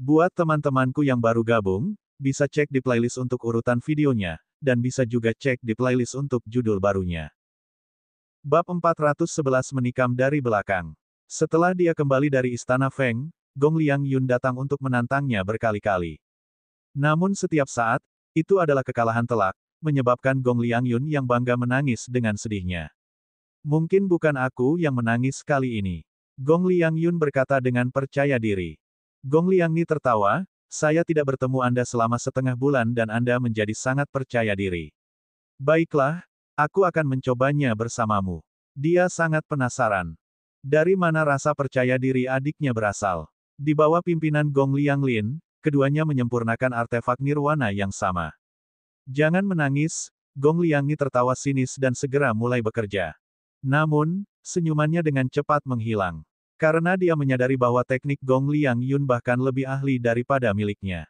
Buat teman-temanku yang baru gabung, bisa cek di playlist untuk urutan videonya, dan bisa juga cek di playlist untuk judul barunya. Bab 411 Menikam dari belakang. Setelah dia kembali dari Istana Feng, Gong Liangyun datang untuk menantangnya berkali-kali. Namun setiap saat, itu adalah kekalahan telak, menyebabkan Gong Liangyun yang bangga menangis dengan sedihnya. Mungkin bukan aku yang menangis kali ini. Gong Liangyun berkata dengan percaya diri. Gong Liangni tertawa, saya tidak bertemu Anda selama setengah bulan dan Anda menjadi sangat percaya diri. Baiklah, aku akan mencobanya bersamamu. Dia sangat penasaran. Dari mana rasa percaya diri adiknya berasal? Di bawah pimpinan Gong Lianglin, keduanya menyempurnakan artefak nirwana yang sama. Jangan menangis, Gong Liangni tertawa sinis dan segera mulai bekerja. Namun, senyumannya dengan cepat menghilang. Karena dia menyadari bahwa teknik Gong Liangyun bahkan lebih ahli daripada miliknya.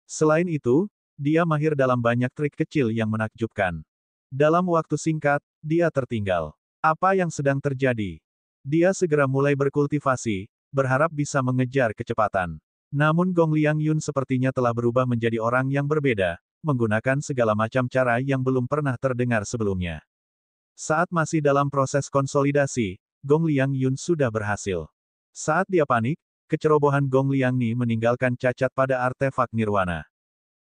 Selain itu, dia mahir dalam banyak trik kecil yang menakjubkan. Dalam waktu singkat, dia tertinggal. Apa yang sedang terjadi? Dia segera mulai berkultivasi, berharap bisa mengejar kecepatan. Namun Gong Liangyun sepertinya telah berubah menjadi orang yang berbeda, menggunakan segala macam cara yang belum pernah terdengar sebelumnya. Saat masih dalam proses konsolidasi, Gong Liangyun sudah berhasil. Saat dia panik, kecerobohan Gong Liangni meninggalkan cacat pada artefak nirwana.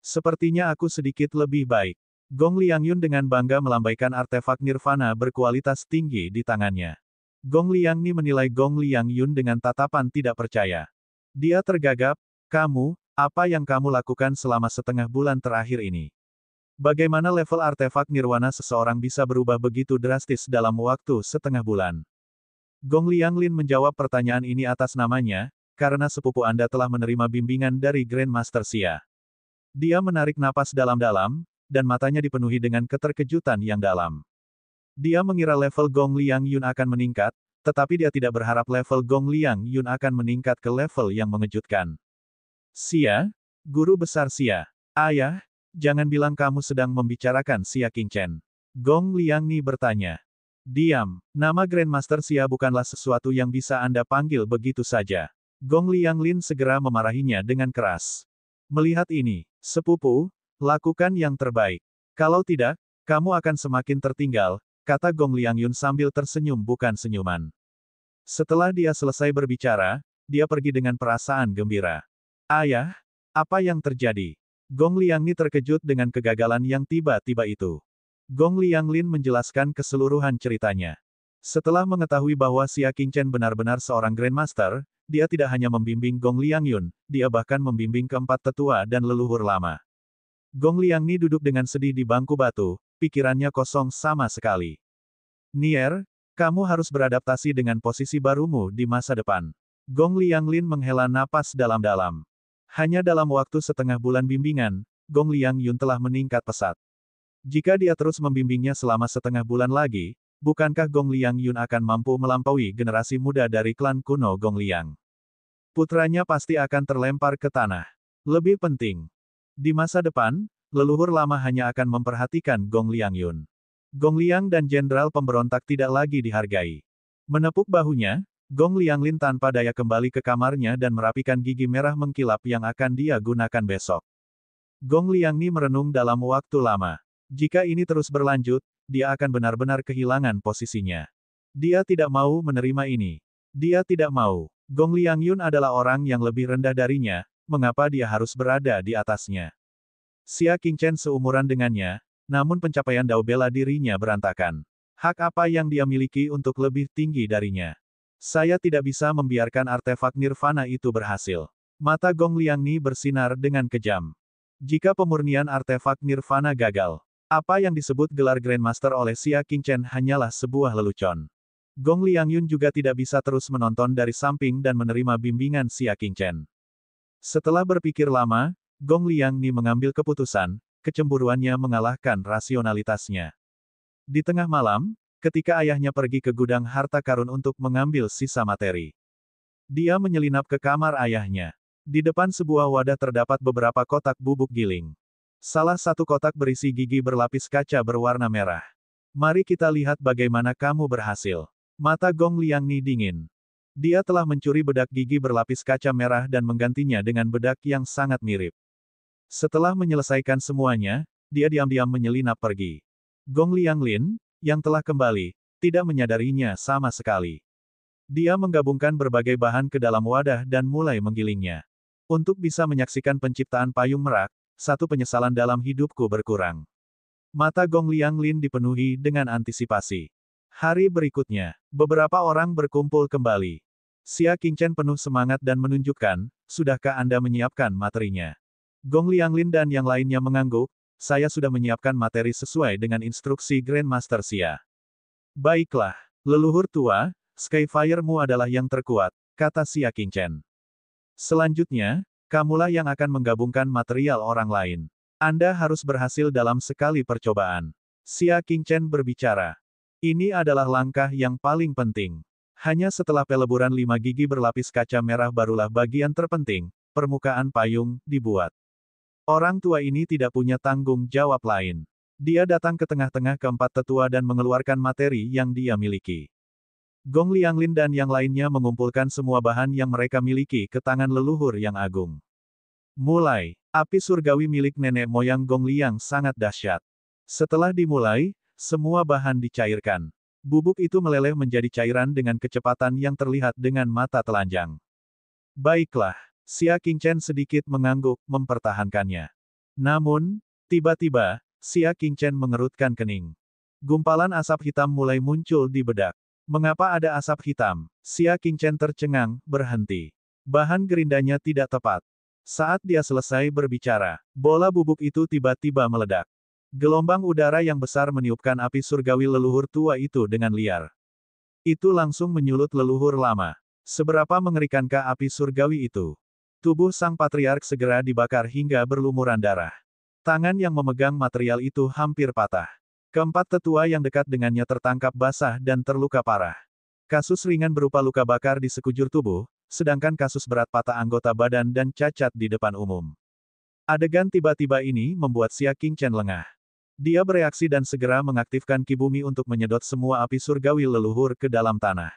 Sepertinya aku sedikit lebih baik. Gong Liangyun dengan bangga melambaikan artefak nirvana berkualitas tinggi di tangannya. Gong Liangni menilai Gong Liangyun dengan tatapan tidak percaya. Dia tergagap, kamu, apa yang kamu lakukan selama setengah bulan terakhir ini? Bagaimana level artefak nirwana seseorang bisa berubah begitu drastis dalam waktu setengah bulan? Gong Lianglin menjawab pertanyaan ini atas namanya, karena sepupu Anda telah menerima bimbingan dari Grandmaster Xia. Dia menarik napas dalam-dalam, dan matanya dipenuhi dengan keterkejutan yang dalam. Dia mengira level Gong Liangyun akan meningkat, tetapi dia tidak berharap level Gong Liangyun akan meningkat ke level yang mengejutkan. Xia? Guru besar Xia. Ayah, jangan bilang kamu sedang membicarakan Xia Qingchen. Gong Liangni bertanya. Diam, nama Grandmaster Xia bukanlah sesuatu yang bisa Anda panggil begitu saja. Gong Lianglin segera memarahinya dengan keras. Melihat ini, sepupu, lakukan yang terbaik. Kalau tidak, kamu akan semakin tertinggal, kata Gong Liangyun sambil tersenyum bukan senyuman. Setelah dia selesai berbicara, dia pergi dengan perasaan gembira. Ayah, apa yang terjadi? Gong Liangni terkejut dengan kegagalan yang tiba-tiba itu. Gong Lianglin menjelaskan keseluruhan ceritanya. Setelah mengetahui bahwa Xia Qingchen benar-benar seorang Grandmaster, dia tidak hanya membimbing Gong Liangyun, dia bahkan membimbing keempat tetua dan leluhur lama. Gong Liangni duduk dengan sedih di bangku batu, pikirannya kosong sama sekali. Nier, kamu harus beradaptasi dengan posisi barumu di masa depan. Gong Lianglin menghela napas dalam-dalam. Hanya dalam waktu setengah bulan bimbingan, Gong Liangyun telah meningkat pesat. Jika dia terus membimbingnya selama setengah bulan lagi, bukankah Gong Liangyun akan mampu melampaui generasi muda dari klan kuno Gong Liang? Putranya pasti akan terlempar ke tanah. Lebih penting, di masa depan, leluhur lama hanya akan memperhatikan Gong Liangyun. Gong Liang dan jenderal pemberontak tidak lagi dihargai. Menepuk bahunya, Gong Lianglin tanpa daya kembali ke kamarnya dan merapikan gigi merah mengkilap yang akan dia gunakan besok. Gong Liangni merenung dalam waktu lama. Jika ini terus berlanjut, dia akan benar-benar kehilangan posisinya. Dia tidak mau menerima ini. Dia tidak mau. Gong Liangyun adalah orang yang lebih rendah darinya, mengapa dia harus berada di atasnya? Xia Qingchen seumuran dengannya, namun pencapaian dao bela dirinya berantakan. Hak apa yang dia miliki untuk lebih tinggi darinya? Saya tidak bisa membiarkan artefak nirvana itu berhasil. Mata Gong Liangni bersinar dengan kejam. Jika pemurnian artefak nirvana gagal, apa yang disebut gelar Grandmaster oleh Xia Qingchen hanyalah sebuah lelucon. Gong Liangyun juga tidak bisa terus menonton dari samping dan menerima bimbingan Xia Qingchen. Setelah berpikir lama, Gong Liangni mengambil keputusan, kecemburuannya mengalahkan rasionalitasnya. Di tengah malam, ketika ayahnya pergi ke gudang harta karun untuk mengambil sisa materi, dia menyelinap ke kamar ayahnya. Di depan sebuah wadah terdapat beberapa kotak bubuk giling. Salah satu kotak berisi gigi berlapis kaca berwarna merah. Mari kita lihat bagaimana kamu berhasil. Mata Gong Liangni dingin. Dia telah mencuri bedak gigi berlapis kaca merah dan menggantinya dengan bedak yang sangat mirip. Setelah menyelesaikan semuanya, dia diam-diam menyelinap pergi. Gong Lianglin, yang telah kembali, tidak menyadarinya sama sekali. Dia menggabungkan berbagai bahan ke dalam wadah dan mulai menggilingnya. Untuk bisa menyaksikan penciptaan payung merak, satu penyesalan dalam hidupku berkurang. Mata Gong Lianglin dipenuhi dengan antisipasi. Hari berikutnya, beberapa orang berkumpul kembali. Xia Qingchen penuh semangat dan menunjukkan, sudahkah Anda menyiapkan materinya? Gong Lianglin dan yang lainnya mengangguk, saya sudah menyiapkan materi sesuai dengan instruksi Grandmaster Xia. Baiklah, leluhur tua, Skyfire-mu adalah yang terkuat, kata Xia Qingchen. Selanjutnya, kamulah yang akan menggabungkan material orang lain. Anda harus berhasil dalam sekali percobaan. Xia Qingchen berbicara. Ini adalah langkah yang paling penting. Hanya setelah peleburan 5 gigi berlapis kaca merah barulah bagian terpenting, permukaan payung, dibuat. Orang tua ini tidak punya tanggung jawab lain. Dia datang ke tengah-tengah keempat tetua dan mengeluarkan materi yang dia miliki. Gong Lianglin dan yang lainnya mengumpulkan semua bahan yang mereka miliki ke tangan leluhur yang agung. Mulai, api surgawi milik nenek moyang Gong Liang sangat dahsyat. Setelah dimulai, semua bahan dicairkan. Bubuk itu meleleh menjadi cairan dengan kecepatan yang terlihat dengan mata telanjang. Baiklah, Xia Qingchen sedikit mengangguk, mempertahankannya. Namun, tiba-tiba, Xia Qingchen mengerutkan kening. Gumpalan asap hitam mulai muncul di bedak. Mengapa ada asap hitam? Xia Qingchen tercengang, berhenti. Bahan gerindanya tidak tepat. Saat dia selesai berbicara, bola bubuk itu tiba-tiba meledak. Gelombang udara yang besar meniupkan api surgawi leluhur tua itu dengan liar. Itu langsung menyulut leluhur lama. Seberapa mengerikankah api surgawi itu? Tubuh sang patriark segera dibakar hingga berlumuran darah. Tangan yang memegang material itu hampir patah. Keempat tetua yang dekat dengannya tertangkap basah dan terluka parah. Kasus ringan berupa luka bakar di sekujur tubuh, sedangkan kasus berat patah anggota badan dan cacat di depan umum. Adegan tiba-tiba ini membuat Xia Qingchen lengah. Dia bereaksi dan segera mengaktifkan Ki Bumi untuk menyedot semua api surgawi leluhur ke dalam tanah.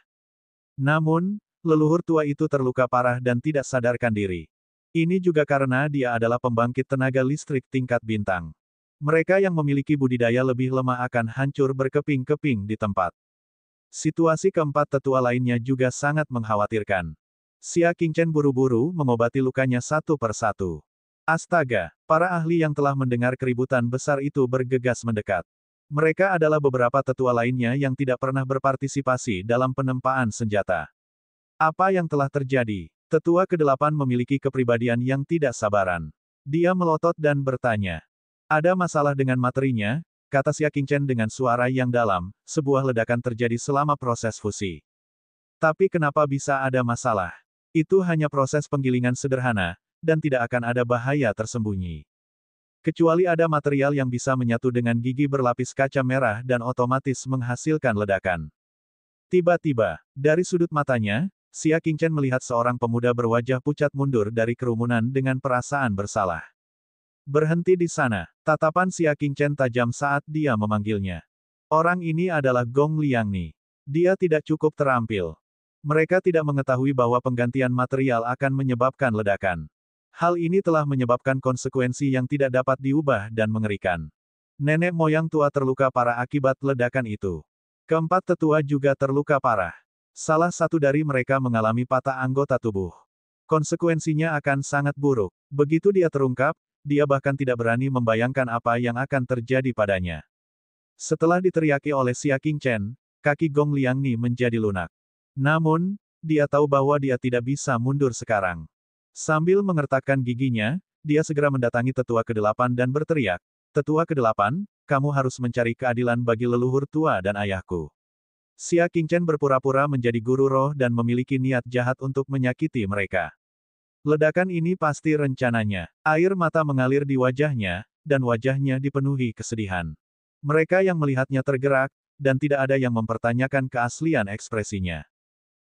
Namun, leluhur tua itu terluka parah dan tidak sadarkan diri. Ini juga karena dia adalah pembangkit tenaga listrik tingkat bintang. Mereka yang memiliki budidaya lebih lemah akan hancur berkeping-keping di tempat. Situasi keempat tetua lainnya juga sangat mengkhawatirkan. Xia Qingchen buru-buru mengobati lukanya satu persatu. Astaga, para ahli yang telah mendengar keributan besar itu bergegas mendekat. Mereka adalah beberapa tetua lainnya yang tidak pernah berpartisipasi dalam penempaan senjata. Apa yang telah terjadi? Tetua ke-8 memiliki kepribadian yang tidak sabaran. Dia melotot dan bertanya. Ada masalah dengan materinya, kata Xia Qingchen dengan suara yang dalam, sebuah ledakan terjadi selama proses fusi. Tapi kenapa bisa ada masalah? Itu hanya proses penggilingan sederhana, dan tidak akan ada bahaya tersembunyi. Kecuali ada material yang bisa menyatu dengan gigi berlapis kaca merah dan otomatis menghasilkan ledakan. Tiba-tiba, dari sudut matanya, Xia Qingchen melihat seorang pemuda berwajah pucat mundur dari kerumunan dengan perasaan bersalah. Berhenti di sana, tatapan Xia Qingchen tajam saat dia memanggilnya. Orang ini adalah Gong Liangni. Dia tidak cukup terampil. Mereka tidak mengetahui bahwa penggantian material akan menyebabkan ledakan. Hal ini telah menyebabkan konsekuensi yang tidak dapat diubah dan mengerikan. Nenek moyang tua terluka parah akibat ledakan itu. Keempat tetua juga terluka parah. Salah satu dari mereka mengalami patah anggota tubuh. Konsekuensinya akan sangat buruk. Begitu dia terungkap, dia bahkan tidak berani membayangkan apa yang akan terjadi padanya. Setelah diteriaki oleh Xia Qingchen, kaki Gong Liangni menjadi lunak. Namun, dia tahu bahwa dia tidak bisa mundur sekarang. Sambil mengertakkan giginya, dia segera mendatangi tetua ke-8 dan berteriak, "Tetua ke-8, kamu harus mencari keadilan bagi leluhur tua dan ayahku." Xia Qingchen berpura-pura menjadi guru roh dan memiliki niat jahat untuk menyakiti mereka. Ledakan ini pasti rencananya. Air mata mengalir di wajahnya, dan wajahnya dipenuhi kesedihan. Mereka yang melihatnya tergerak, dan tidak ada yang mempertanyakan keaslian ekspresinya.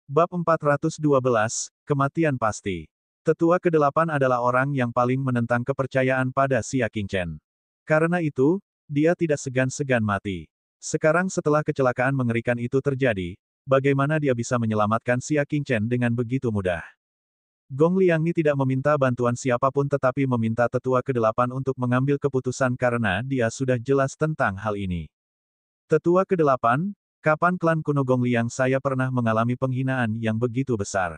Bab 412, Kematian Pasti. Tetua ke-8 adalah orang yang paling menentang kepercayaan pada Xia Qingchen. Karena itu, dia tidak segan-segan mati. Sekarang setelah kecelakaan mengerikan itu terjadi, bagaimana dia bisa menyelamatkan Xia Qingchen dengan begitu mudah. Gong Liangni tidak meminta bantuan siapapun tetapi meminta tetua ke-8 untuk mengambil keputusan karena dia sudah jelas tentang hal ini. Tetua ke-8, kapan klan kuno Gong Liang saya pernah mengalami penghinaan yang begitu besar?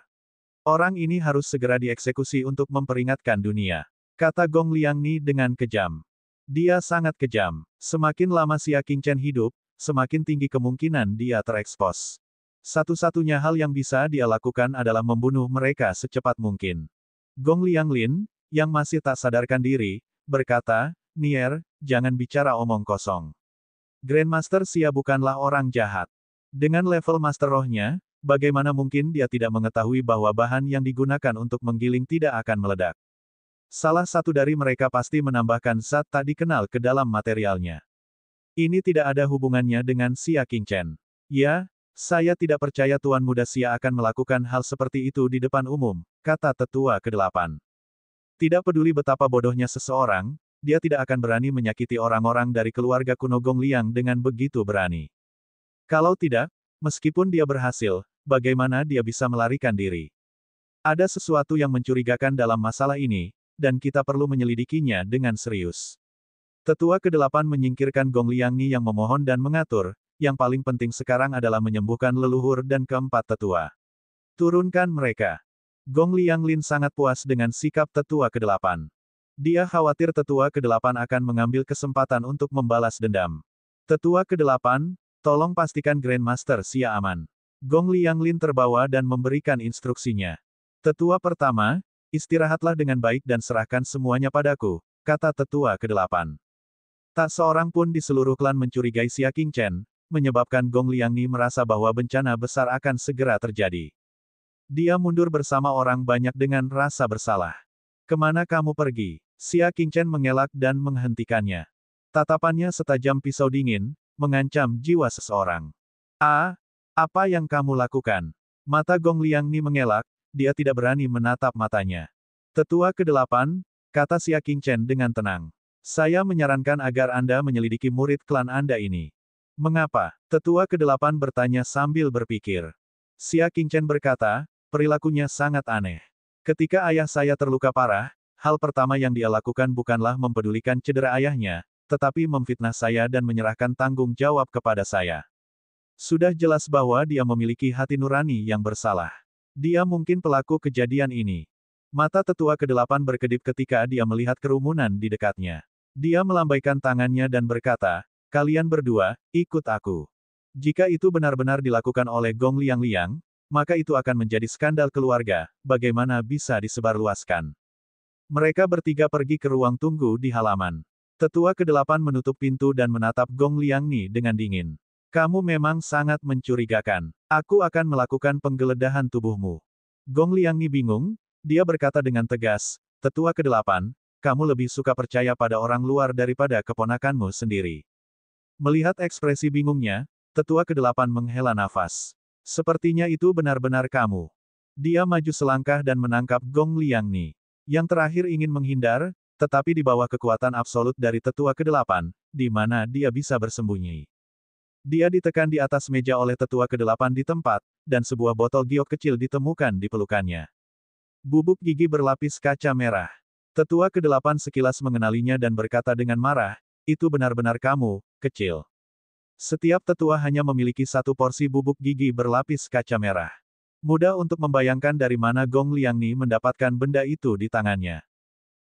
Orang ini harus segera dieksekusi untuk memperingatkan dunia, kata Gong Liangni dengan kejam. Dia sangat kejam. Semakin lama Xia Qingchen hidup, semakin tinggi kemungkinan dia terekspos. Satu-satunya hal yang bisa dia lakukan adalah membunuh mereka secepat mungkin. Gong Lianglin, yang masih tak sadarkan diri, berkata, Nier, jangan bicara omong kosong. Grandmaster Xia bukanlah orang jahat. Dengan level Master Rohnya, bagaimana mungkin dia tidak mengetahui bahwa bahan yang digunakan untuk menggiling tidak akan meledak. Salah satu dari mereka pasti menambahkan zat tak dikenal ke dalam materialnya. Ini tidak ada hubungannya dengan Xia Qingchen. Ya, saya tidak percaya Tuan Muda Xia akan melakukan hal seperti itu di depan umum, kata tetua ke-8. Tidak peduli betapa bodohnya seseorang, dia tidak akan berani menyakiti orang-orang dari keluarga kuno Gong Liang dengan begitu berani. Kalau tidak, meskipun dia berhasil, bagaimana dia bisa melarikan diri? Ada sesuatu yang mencurigakan dalam masalah ini, dan kita perlu menyelidikinya dengan serius. Tetua ke-8 menyingkirkan Gong Liangni yang memohon dan mengatur, yang paling penting sekarang adalah menyembuhkan leluhur dan keempat tetua. Turunkan mereka. Gong Lianglin sangat puas dengan sikap tetua ke-8. Dia khawatir tetua ke-8 akan mengambil kesempatan untuk membalas dendam. Tetua ke-8, tolong pastikan Grandmaster Xia aman. Gong Lianglin terbawa dan memberikan instruksinya. Tetua pertama, istirahatlah dengan baik dan serahkan semuanya padaku, kata tetua ke-8. Tak seorang pun di seluruh klan mencurigai Xia Qingchen, menyebabkan Gong Liangni merasa bahwa bencana besar akan segera terjadi. Dia mundur bersama orang banyak dengan rasa bersalah. Kemana kamu pergi? Xia Qingchen mengelak dan menghentikannya. Tatapannya setajam pisau dingin, mengancam jiwa seseorang. Apa yang kamu lakukan? Mata Gong Liangni mengelak, dia tidak berani menatap matanya. Tetua ke-8, kata Xia Qingchen dengan tenang. Saya menyarankan agar Anda menyelidiki murid klan Anda ini. Mengapa? Tetua ke-8 bertanya sambil berpikir. Xia Qingchen berkata, perilakunya sangat aneh. Ketika ayah saya terluka parah, hal pertama yang dia lakukan bukanlah mempedulikan cedera ayahnya, tetapi memfitnah saya dan menyerahkan tanggung jawab kepada saya. Sudah jelas bahwa dia memiliki hati nurani yang bersalah. Dia mungkin pelaku kejadian ini. Mata tetua ke-8 berkedip ketika dia melihat kerumunan di dekatnya. Dia melambaikan tangannya dan berkata, kalian berdua, ikut aku. Jika itu benar-benar dilakukan oleh Gong Liang, maka itu akan menjadi skandal keluarga, bagaimana bisa disebarluaskan. Mereka bertiga pergi ke ruang tunggu di halaman. Tetua ke-8 menutup pintu dan menatap Gong Liangni dengan dingin. Kamu memang sangat mencurigakan. Aku akan melakukan penggeledahan tubuhmu. Gong Liangni bingung, dia berkata dengan tegas, Tetua ke-8, kamu lebih suka percaya pada orang luar daripada keponakanmu sendiri. Melihat ekspresi bingungnya, tetua ke-8 menghela nafas. Sepertinya itu benar-benar kamu. Dia maju selangkah dan menangkap Gong Liangni. Yang terakhir ingin menghindar, tetapi di bawah kekuatan absolut dari tetua ke-8, di mana dia bisa bersembunyi. Dia ditekan di atas meja oleh tetua ke-8 di tempat, dan sebuah botol giok kecil ditemukan di pelukannya. Bubuk gigi berlapis kaca merah. Tetua ke-8 sekilas mengenalinya dan berkata dengan marah, itu benar-benar kamu, kecil. Setiap tetua hanya memiliki satu porsi bubuk gigi berlapis kaca merah. Mudah untuk membayangkan dari mana Gong Liangni mendapatkan benda itu di tangannya.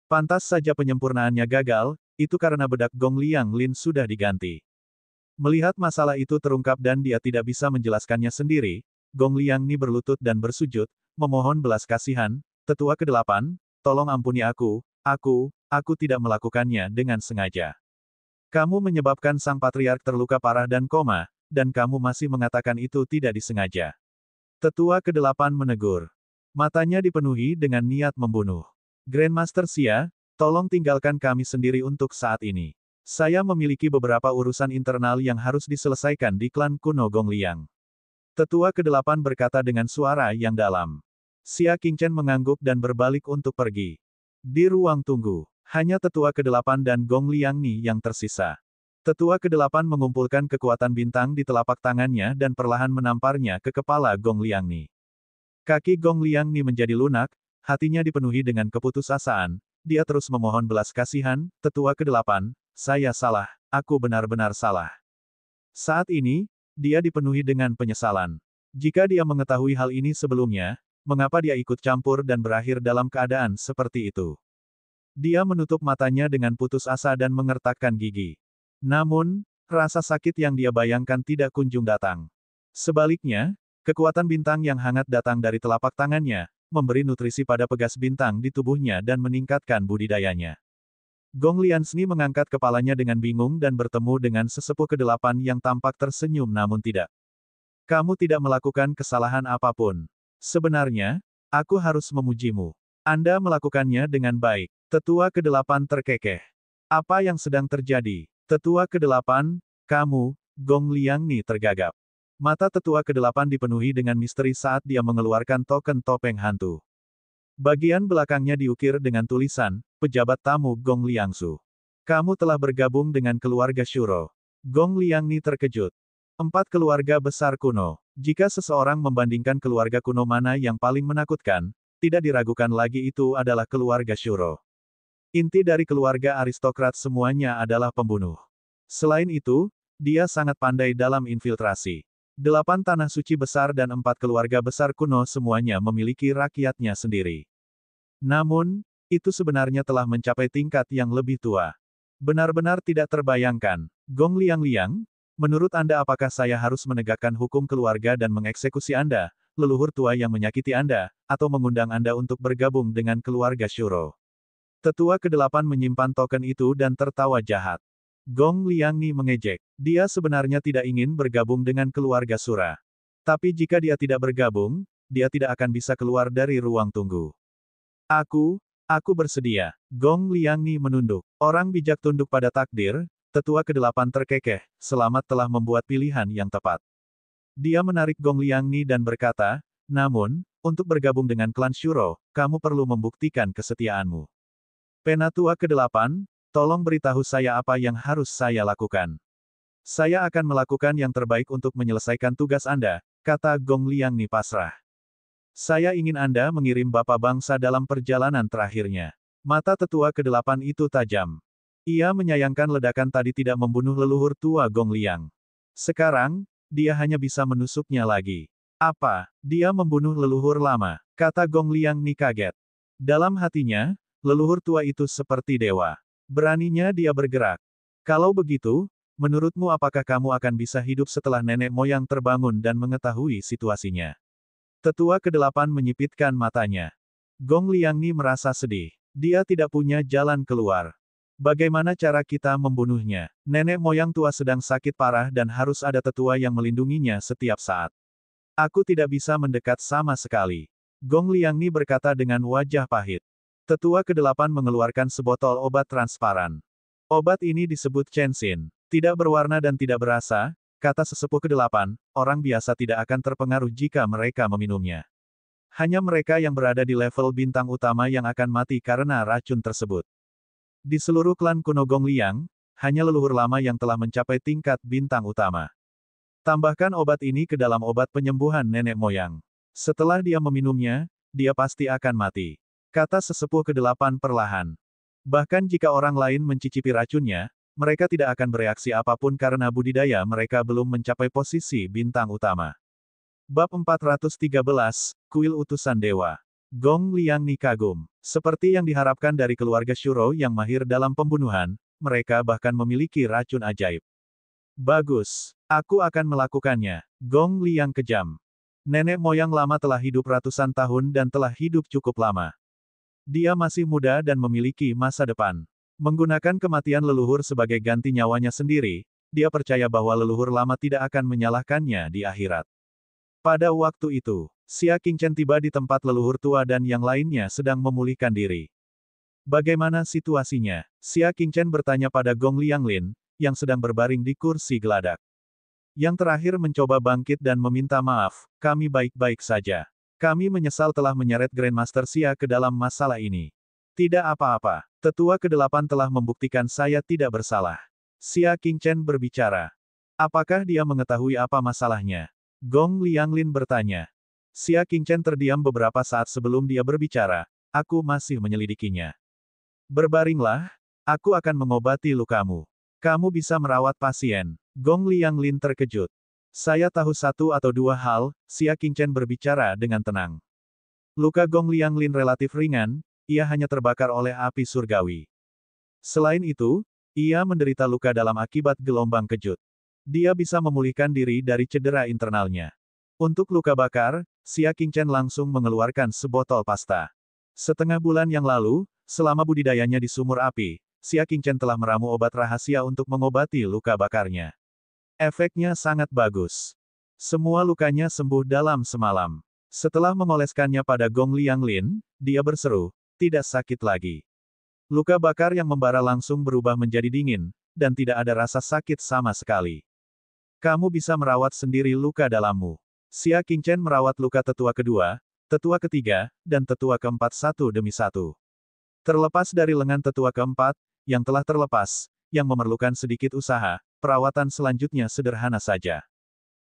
Pantas saja penyempurnaannya gagal, itu karena bedak Gong Lianglin sudah diganti. Melihat masalah itu terungkap dan dia tidak bisa menjelaskannya sendiri, Gong Liangni berlutut dan bersujud, memohon belas kasihan, tetua ke-8, tolong ampuni aku tidak melakukannya dengan sengaja. Kamu menyebabkan sang patriark terluka parah dan koma, dan kamu masih mengatakan itu tidak disengaja. Tetua ke-8 menegur. Matanya dipenuhi dengan niat membunuh. Grandmaster Xia, tolong tinggalkan kami sendiri untuk saat ini. Saya memiliki beberapa urusan internal yang harus diselesaikan di klan kuno Gong Liang. Tetua ke-8 berkata dengan suara yang dalam. Xia Qingchen mengangguk dan berbalik untuk pergi. Di ruang tunggu, hanya tetua ke-8 dan Gong Liangni yang tersisa. Tetua ke-8 mengumpulkan kekuatan bintang di telapak tangannya dan perlahan menamparnya ke kepala Gong Liangni. Kaki Gong Liangni menjadi lunak, hatinya dipenuhi dengan keputusasaan, dia terus memohon belas kasihan, Tetua ke-8, saya salah, aku benar-benar salah. Saat ini, dia dipenuhi dengan penyesalan. Jika dia mengetahui hal ini sebelumnya, mengapa dia ikut campur dan berakhir dalam keadaan seperti itu? Dia menutup matanya dengan putus asa dan mengertakkan gigi. Namun, rasa sakit yang dia bayangkan tidak kunjung datang. Sebaliknya, kekuatan bintang yang hangat datang dari telapak tangannya, memberi nutrisi pada pegas bintang di tubuhnya dan meningkatkan budidayanya. Gong Liansni mengangkat kepalanya dengan bingung dan bertemu dengan sesepuh ke-8 yang tampak tersenyum namun tidak. Kamu tidak melakukan kesalahan apapun. Sebenarnya, aku harus memujimu. Anda melakukannya dengan baik. Tetua ke-8 terkekeh. Apa yang sedang terjadi? Tetua ke-8, kamu, Gong Liangni tergagap. Mata tetua ke-8 dipenuhi dengan misteri saat dia mengeluarkan token topeng hantu. Bagian belakangnya diukir dengan tulisan, pejabat tamu Gong Liangsu. Kamu telah bergabung dengan keluarga Shuro. Gong Liangni terkejut. 4 keluarga besar kuno. Jika seseorang membandingkan keluarga kuno mana yang paling menakutkan, tidak diragukan lagi itu adalah keluarga Shuro. Inti dari keluarga aristokrat semuanya adalah pembunuh. Selain itu, dia sangat pandai dalam infiltrasi. 8 tanah suci besar dan 4 keluarga besar kuno semuanya memiliki rakyatnya sendiri. Namun, itu sebenarnya telah mencapai tingkat yang lebih tua. Benar-benar tidak terbayangkan. Gong Liang, menurut Anda apakah saya harus menegakkan hukum keluarga dan mengeksekusi Anda, leluhur tua yang menyakiti Anda, atau mengundang Anda untuk bergabung dengan keluarga Shuro? Tetua ke-8 menyimpan token itu dan tertawa jahat. Gong Liangni mengejek. Dia sebenarnya tidak ingin bergabung dengan keluarga Shura. Tapi jika dia tidak bergabung, dia tidak akan bisa keluar dari ruang tunggu. Aku bersedia. Gong Liangni menunduk. Orang bijak tunduk pada takdir, tetua ke-8 terkekeh, selamat telah membuat pilihan yang tepat. Dia menarik Gong Liangni dan berkata, namun, untuk bergabung dengan klan Shuro, kamu perlu membuktikan kesetiaanmu. Penatua ke-8, tolong beritahu saya apa yang harus saya lakukan. Saya akan melakukan yang terbaik untuk menyelesaikan tugas Anda, kata Gong Liangni pasrah. Saya ingin Anda mengirim Bapak Bangsa dalam perjalanan terakhirnya. Mata tetua ke-8 itu tajam. Ia menyayangkan ledakan tadi tidak membunuh leluhur tua Gong Liang. Sekarang, dia hanya bisa menusuknya lagi. Apa? Dia membunuh leluhur lama, kata Gong Liangni kaget. Dalam hatinya, leluhur tua itu seperti dewa. Beraninya dia bergerak. Kalau begitu, menurutmu apakah kamu akan bisa hidup setelah nenek moyang terbangun dan mengetahui situasinya? Tetua ke-8 menyipitkan matanya. Gong Liangni merasa sedih. Dia tidak punya jalan keluar. Bagaimana cara kita membunuhnya? Nenek moyang tua sedang sakit parah dan harus ada tetua yang melindunginya setiap saat. Aku tidak bisa mendekat sama sekali. Gong Liangni berkata dengan wajah pahit. Tetua ke-8 mengeluarkan sebotol obat transparan. Obat ini disebut Chensin. Tidak berwarna dan tidak berasa, kata sesepuh ke-8, orang biasa tidak akan terpengaruh jika mereka meminumnya. Hanya mereka yang berada di level bintang utama yang akan mati karena racun tersebut. Di seluruh klan kuno Gong Liang, hanya leluhur lama yang telah mencapai tingkat bintang utama. Tambahkan obat ini ke dalam obat penyembuhan nenek moyang. Setelah dia meminumnya, dia pasti akan mati. Kata sesepuh ke-8 perlahan. Bahkan jika orang lain mencicipi racunnya, mereka tidak akan bereaksi apapun karena budidaya mereka belum mencapai posisi bintang utama. Bab 413, Kuil Utusan Dewa. Gong Liangni kagum. Seperti yang diharapkan dari keluarga Shuro yang mahir dalam pembunuhan, mereka bahkan memiliki racun ajaib. Bagus. Aku akan melakukannya. Gong Liang kejam. Nenek moyang lama telah hidup ratusan tahun dan telah hidup cukup lama. Dia masih muda dan memiliki masa depan. Menggunakan kematian leluhur sebagai ganti nyawanya sendiri, dia percaya bahwa leluhur lama tidak akan menyalahkannya di akhirat. Pada waktu itu, Xia Qingchen tiba di tempat leluhur tua dan yang lainnya sedang memulihkan diri. Bagaimana situasinya? Xia Qingchen bertanya pada Gong Lianglin, yang sedang berbaring di kursi geladak. Yang terakhir mencoba bangkit dan meminta maaf, kami baik-baik saja. Kami menyesal telah menyeret Grandmaster Xia ke dalam masalah ini. Tidak apa-apa. Tetua ke-8 telah membuktikan saya tidak bersalah. Xia Qingchen berbicara. Apakah dia mengetahui apa masalahnya? Gong Lianglin bertanya. Xia Qingchen terdiam beberapa saat sebelum dia berbicara. Aku masih menyelidikinya. Berbaringlah, aku akan mengobati lukamu. Kamu bisa merawat pasien. Gong Lianglin terkejut. Saya tahu satu atau dua hal, Xia Qingchen berbicara dengan tenang. Luka Gong Lianglin relatif ringan, ia hanya terbakar oleh api surgawi. Selain itu, ia menderita luka dalam akibat gelombang kejut. Dia bisa memulihkan diri dari cedera internalnya. Untuk luka bakar, Xia Qingchen langsung mengeluarkan sebotol pasta. Setengah bulan yang lalu, selama budidayanya di sumur api, Xia Qingchen telah meramu obat rahasia untuk mengobati luka bakarnya. Efeknya sangat bagus. Semua lukanya sembuh dalam semalam. Setelah mengoleskannya pada Gong Lianglin, dia berseru, tidak sakit lagi. Luka bakar yang membara langsung berubah menjadi dingin, dan tidak ada rasa sakit sama sekali. Kamu bisa merawat sendiri luka dalammu. Xia Qingchen merawat luka tetua kedua, tetua ketiga, dan tetua keempat satu demi satu. Terlepas dari lengan tetua keempat, yang telah terlepas, yang memerlukan sedikit usaha, perawatan selanjutnya sederhana saja.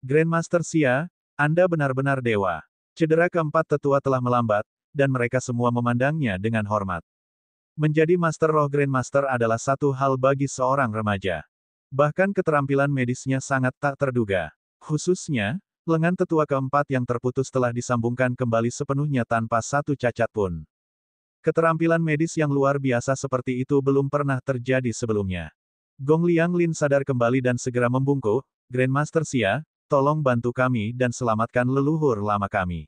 Grandmaster Xia, Anda benar-benar dewa. Cedera keempat tetua telah melambat, dan mereka semua memandangnya dengan hormat. Menjadi Master Roh Grandmaster adalah satu hal bagi seorang remaja. Bahkan keterampilan medisnya sangat tak terduga. Khususnya, lengan tetua keempat yang terputus telah disambungkan kembali sepenuhnya tanpa satu cacat pun. Keterampilan medis yang luar biasa seperti itu belum pernah terjadi sebelumnya. Gong Lianglin sadar kembali dan segera membungkuk, Grandmaster Xia, tolong bantu kami dan selamatkan leluhur lama kami.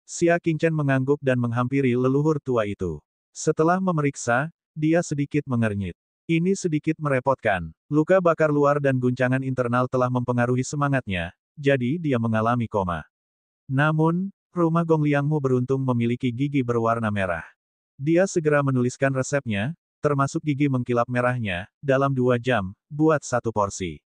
Xia Qingchen mengangguk dan menghampiri leluhur tua itu. Setelah memeriksa, dia sedikit mengernyit. Ini sedikit merepotkan. Luka bakar luar dan guncangan internal telah mempengaruhi semangatnya, jadi dia mengalami koma. Namun, rumah Gong Liangmu beruntung memiliki gigi berwarna merah. Dia segera menuliskan resepnya, termasuk gigi mengkilap merahnya, dalam 2 jam, buat 1 porsi.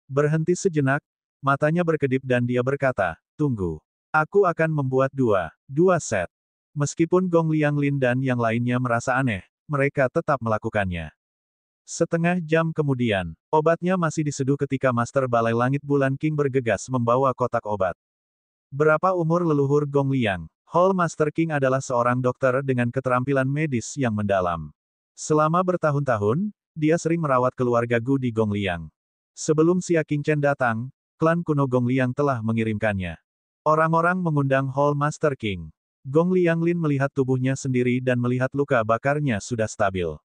Berhenti sejenak, matanya berkedip dan dia berkata, tunggu. Aku akan membuat 2 set. Meskipun Gong Lianglin dan yang lainnya merasa aneh, mereka tetap melakukannya. Setengah jam kemudian, obatnya masih diseduh ketika Master Balai Langit Bulan King bergegas membawa kotak obat. Berapa umur leluhur Gong Liang? Hall Master King adalah seorang dokter dengan keterampilan medis yang mendalam. Selama bertahun-tahun, dia sering merawat keluarga Gu di Gong Liang. Sebelum Xia Qingchen datang, klan kuno Gong Liang telah mengirimkannya. Orang-orang mengundang Hall Master King. Gong Lianglin melihat tubuhnya sendiri dan melihat luka bakarnya sudah stabil.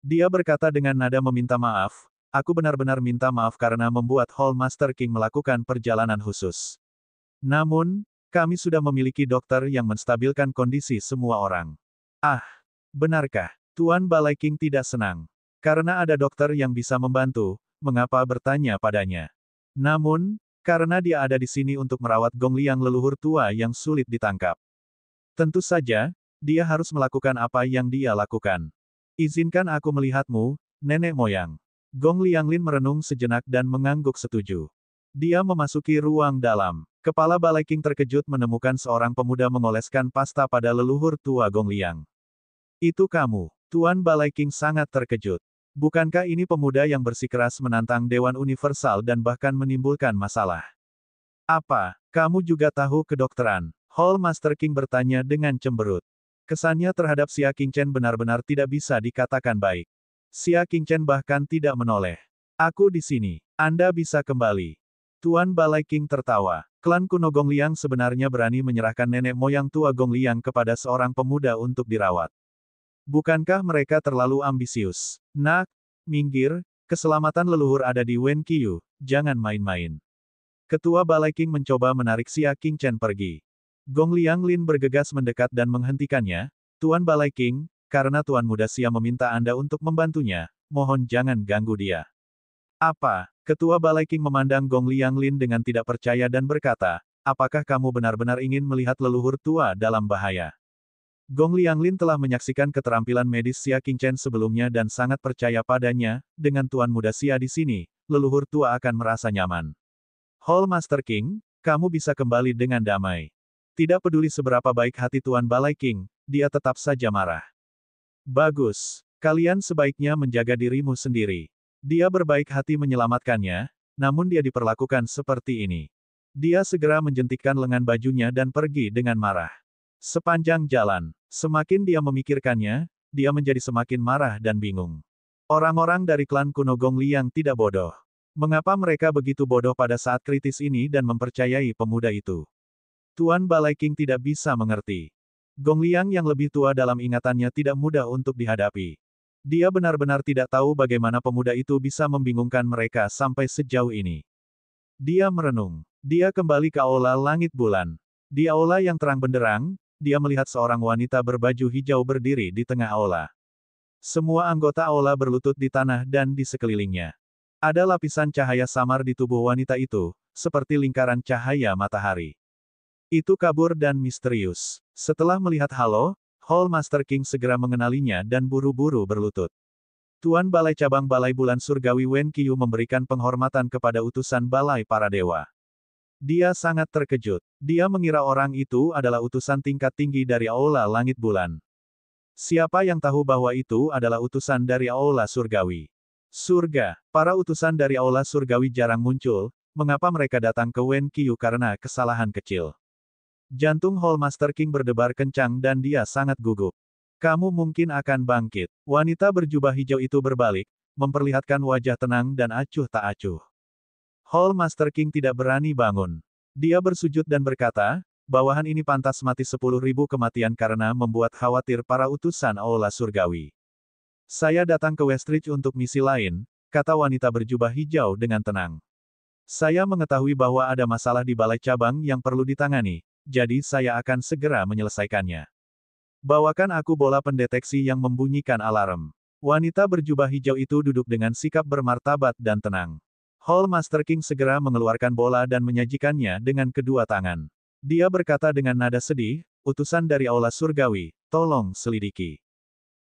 Dia berkata dengan nada meminta maaf, aku benar-benar minta maaf karena membuat Hall Master King melakukan perjalanan khusus. Namun, kami sudah memiliki dokter yang menstabilkan kondisi semua orang. Ah, benarkah? Tuan Balai King tidak senang. Karena ada dokter yang bisa membantu, mengapa bertanya padanya? Namun, karena dia ada di sini untuk merawat Gong Liang leluhur tua yang sulit ditangkap. Tentu saja, dia harus melakukan apa yang dia lakukan. Izinkan aku melihatmu, nenek moyang. Gong Lianglin merenung sejenak dan mengangguk setuju. Dia memasuki ruang dalam. Kepala Balai King terkejut menemukan seorang pemuda mengoleskan pasta pada leluhur tua Gong Liang. Itu kamu. Tuan Balai King sangat terkejut. Bukankah ini pemuda yang bersikeras menantang Dewan Universal dan bahkan menimbulkan masalah? Apa, kamu juga tahu kedokteran? Hall Master King bertanya dengan cemberut. Kesannya terhadap Xia Qingchen benar-benar tidak bisa dikatakan baik. Xia Qingchen bahkan tidak menoleh. Aku di sini. Anda bisa kembali. Tuan Balai King tertawa. Klan kuno Gong Liang sebenarnya berani menyerahkan nenek moyang tua Gong Liang kepada seorang pemuda untuk dirawat. Bukankah mereka terlalu ambisius? Nak, minggir, keselamatan leluhur ada di Wen Qiyu, jangan main-main. Ketua Balai King mencoba menarik Xia Qingchen pergi. Gong Lianglin bergegas mendekat dan menghentikannya, Tuan Balai King, karena Tuan Muda Xia meminta Anda untuk membantunya, mohon jangan ganggu dia. Apa? Ketua Balai King memandang Gong Lianglin dengan tidak percaya dan berkata, apakah kamu benar-benar ingin melihat leluhur tua dalam bahaya? Gong Lianglin telah menyaksikan keterampilan medis Xia Qingchen sebelumnya dan sangat percaya padanya, dengan Tuan Muda Xia di sini, leluhur tua akan merasa nyaman. Hall Master King, kamu bisa kembali dengan damai. Tidak peduli seberapa baik hati Tuan Balai King, dia tetap saja marah. Bagus. Kalian sebaiknya menjaga dirimu sendiri. Dia berbaik hati menyelamatkannya, namun dia diperlakukan seperti ini. Dia segera menjentikkan lengan bajunya dan pergi dengan marah. Sepanjang jalan, semakin dia memikirkannya, dia menjadi semakin marah dan bingung. Orang-orang dari klan kuno Gongli yang tidak bodoh. Mengapa mereka begitu bodoh pada saat kritis ini dan mempercayai pemuda itu? Tuan Balai King tidak bisa mengerti. Gongliang yang lebih tua dalam ingatannya tidak mudah untuk dihadapi. Dia benar-benar tidak tahu bagaimana pemuda itu bisa membingungkan mereka sampai sejauh ini. Dia merenung. Dia kembali ke aula langit bulan. Di aula yang terang benderang, dia melihat seorang wanita berbaju hijau berdiri di tengah aula. Semua anggota aula berlutut di tanah dan di sekelilingnya. Ada lapisan cahaya samar di tubuh wanita itu, seperti lingkaran cahaya matahari. Itu kabur dan misterius. Setelah melihat Halo, Hall Master King segera mengenalinya dan buru-buru berlutut. Tuan Balai Cabang Balai Bulan Surgawi Wen Qiu memberikan penghormatan kepada utusan Balai Para Dewa. Dia sangat terkejut. Dia mengira orang itu adalah utusan tingkat tinggi dari Aula Langit Bulan. Siapa yang tahu bahwa itu adalah utusan dari Aula Surgawi? Surga. Para utusan dari Aula Surgawi jarang muncul, mengapa mereka datang ke Wen Qiu karena kesalahan kecil? Jantung Hall Master King berdebar kencang dan dia sangat gugup. Kamu mungkin akan bangkit. Wanita berjubah hijau itu berbalik, memperlihatkan wajah tenang dan acuh tak acuh. Hall Master King tidak berani bangun. Dia bersujud dan berkata, bawahan ini pantas mati 10.000 kematian karena membuat khawatir para utusan Aula Surgawi. Saya datang ke Westridge untuk misi lain, kata wanita berjubah hijau dengan tenang. Saya mengetahui bahwa ada masalah di balai cabang yang perlu ditangani, jadi saya akan segera menyelesaikannya. Bawakan aku bola pendeteksi yang membunyikan alarm. Wanita berjubah hijau itu duduk dengan sikap bermartabat dan tenang. Hall Master King segera mengeluarkan bola dan menyajikannya dengan kedua tangan. Dia berkata dengan nada sedih, utusan dari Aula Surgawi, tolong selidiki.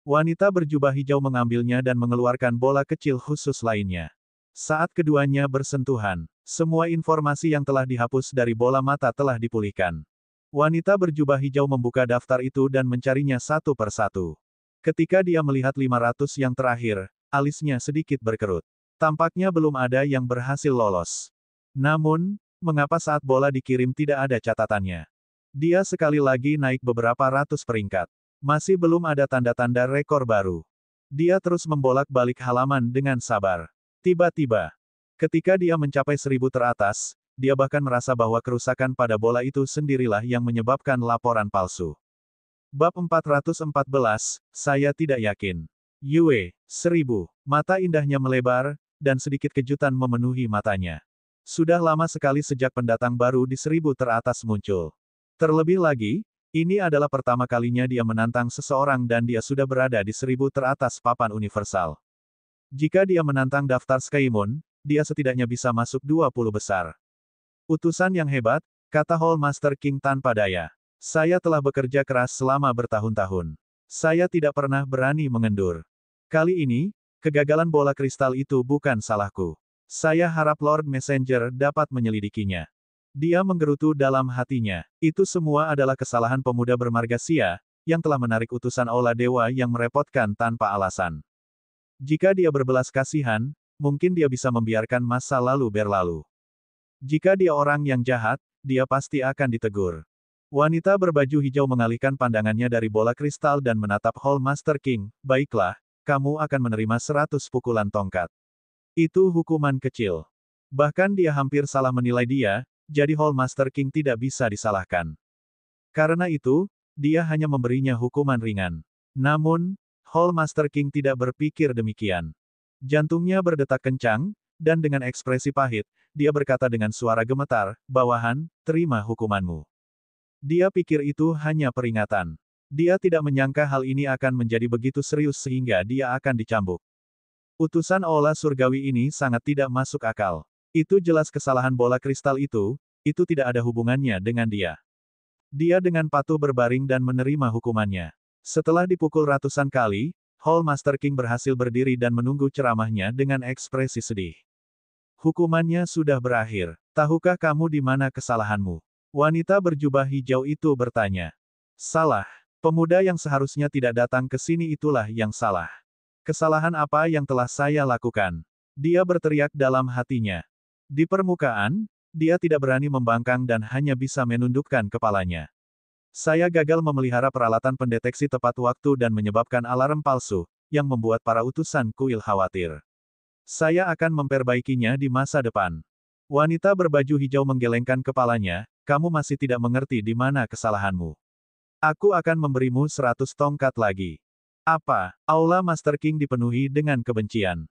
Wanita berjubah hijau mengambilnya dan mengeluarkan bola kecil khusus lainnya. Saat keduanya bersentuhan, semua informasi yang telah dihapus dari bola mata telah dipulihkan. Wanita berjubah hijau membuka daftar itu dan mencarinya satu persatu. Ketika dia melihat 500 yang terakhir, alisnya sedikit berkerut. Tampaknya belum ada yang berhasil lolos. Namun, mengapa saat bola dikirim tidak ada catatannya? Dia sekali lagi naik beberapa ratus peringkat. Masih belum ada tanda-tanda rekor baru. Dia terus membolak-balik halaman dengan sabar. Tiba-tiba, ketika dia mencapai 1000 teratas, dia bahkan merasa bahwa kerusakan pada bola itu sendirilah yang menyebabkan laporan palsu. Bab 414, saya tidak yakin. Yue, 1000. Mata indahnya melebar, dan sedikit kejutan memenuhi matanya. Sudah lama sekali sejak pendatang baru di 1000 teratas muncul. Terlebih lagi, ini adalah pertama kalinya dia menantang seseorang dan dia sudah berada di 1000 teratas papan universal. Jika dia menantang daftar Skymoon, dia setidaknya bisa masuk 20 besar. Utusan yang hebat, kata Hall Master King tanpa daya. Saya telah bekerja keras selama bertahun-tahun. Saya tidak pernah berani mengendur. Kali ini, kegagalan bola kristal itu bukan salahku. Saya harap Lord Messenger dapat menyelidikinya. Dia menggerutu dalam hatinya. Itu semua adalah kesalahan pemuda bermarga Sia, yang telah menarik utusan Aula Dewa yang merepotkan tanpa alasan. Jika dia berbelas kasihan, mungkin dia bisa membiarkan masa lalu berlalu. Jika dia orang yang jahat, dia pasti akan ditegur. Wanita berbaju hijau mengalihkan pandangannya dari bola kristal dan menatap Hall Master King. Baiklah, kamu akan menerima 100 pukulan tongkat. Itu hukuman kecil. Bahkan dia hampir salah menilai dia, jadi Hall Master King tidak bisa disalahkan. Karena itu, dia hanya memberinya hukuman ringan. Namun, Hall Master King tidak berpikir demikian. Jantungnya berdetak kencang, dan dengan ekspresi pahit, dia berkata dengan suara gemetar, bawahan, terima hukumanmu. Dia pikir itu hanya peringatan. Dia tidak menyangka hal ini akan menjadi begitu serius sehingga dia akan dicambuk. Utusan Aula Surgawi ini sangat tidak masuk akal. Itu jelas kesalahan bola kristal itu tidak ada hubungannya dengan dia. Dia dengan patuh berbaring dan menerima hukumannya. Setelah dipukul ratusan kali, Hall Master King berhasil berdiri dan menunggu ceramahnya dengan ekspresi sedih. Hukumannya sudah berakhir. Tahukah kamu di mana kesalahanmu? Wanita berjubah hijau itu bertanya. Salah. Pemuda yang seharusnya tidak datang ke sini itulah yang salah. Kesalahan apa yang telah saya lakukan? Dia berteriak dalam hatinya. Di permukaan, dia tidak berani membangkang dan hanya bisa menundukkan kepalanya. Saya gagal memelihara peralatan pendeteksi tepat waktu dan menyebabkan alarm palsu, yang membuat para utusan kuil khawatir. Saya akan memperbaikinya di masa depan. Wanita berbaju hijau menggelengkan kepalanya, kamu masih tidak mengerti di mana kesalahanmu. Aku akan memberimu 100 tongkat lagi. Apa? Aula Master King dipenuhi dengan kebencian.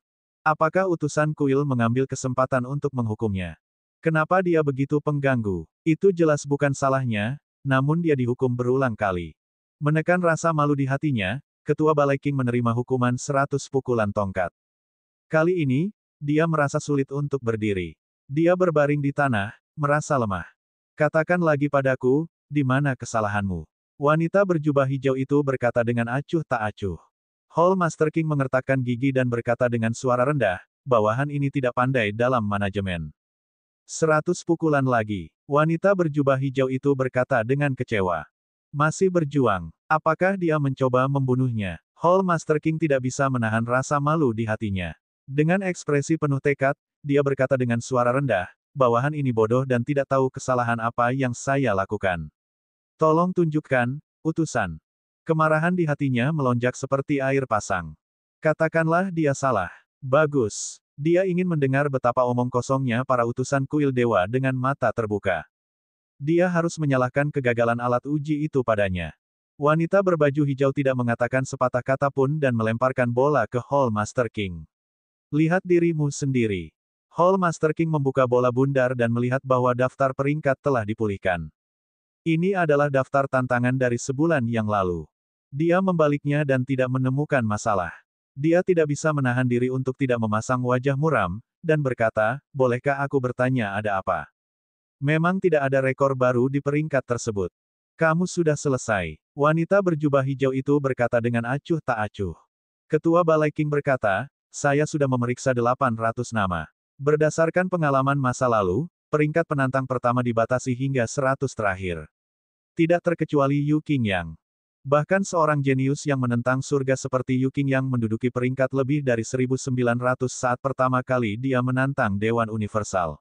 Apakah utusan kuil mengambil kesempatan untuk menghukumnya? Kenapa dia begitu pengganggu? Itu jelas bukan salahnya, namun dia dihukum berulang kali. Menekan rasa malu di hatinya, Ketua Balai King menerima hukuman 100 pukulan tongkat. Kali ini, dia merasa sulit untuk berdiri. Dia berbaring di tanah, merasa lemah. Katakan lagi padaku, di mana kesalahanmu? Wanita berjubah hijau itu berkata dengan acuh tak acuh. Hall Master King mengertakkan gigi dan berkata dengan suara rendah, bawahan ini tidak pandai dalam manajemen. 100 pukulan lagi. Wanita berjubah hijau itu berkata dengan kecewa. Masih berjuang. Apakah dia mencoba membunuhnya? Hall Master King tidak bisa menahan rasa malu di hatinya. Dengan ekspresi penuh tekad, dia berkata dengan suara rendah, bawahan ini bodoh dan tidak tahu kesalahan apa yang saya lakukan. Tolong tunjukkan, utusan. Kemarahan di hatinya melonjak seperti air pasang. Katakanlah dia salah. Bagus. Dia ingin mendengar betapa omong kosongnya para utusan kuil dewa dengan mata terbuka. Dia harus menyalahkan kegagalan alat uji itu padanya. Wanita berbaju hijau tidak mengatakan sepatah kata pun dan melemparkan bola ke Hall Master King. Lihat dirimu sendiri. Hall Master King membuka bola bundar dan melihat bahwa daftar peringkat telah dipulihkan. Ini adalah daftar tantangan dari sebulan yang lalu. Dia membaliknya dan tidak menemukan masalah. Dia tidak bisa menahan diri untuk tidak memasang wajah muram, dan berkata, bolehkah aku bertanya ada apa? Memang tidak ada rekor baru di peringkat tersebut. Kamu sudah selesai. Wanita berjubah hijau itu berkata dengan acuh tak acuh. Ketua Balai King berkata, saya sudah memeriksa 800 nama. Berdasarkan pengalaman masa lalu, peringkat penantang pertama dibatasi hingga 100 terakhir. Tidak terkecuali Yu Qingyang. Bahkan seorang jenius yang menentang surga seperti Yu Qingyang menduduki peringkat lebih dari 1900 saat pertama kali dia menantang Dewan Universal.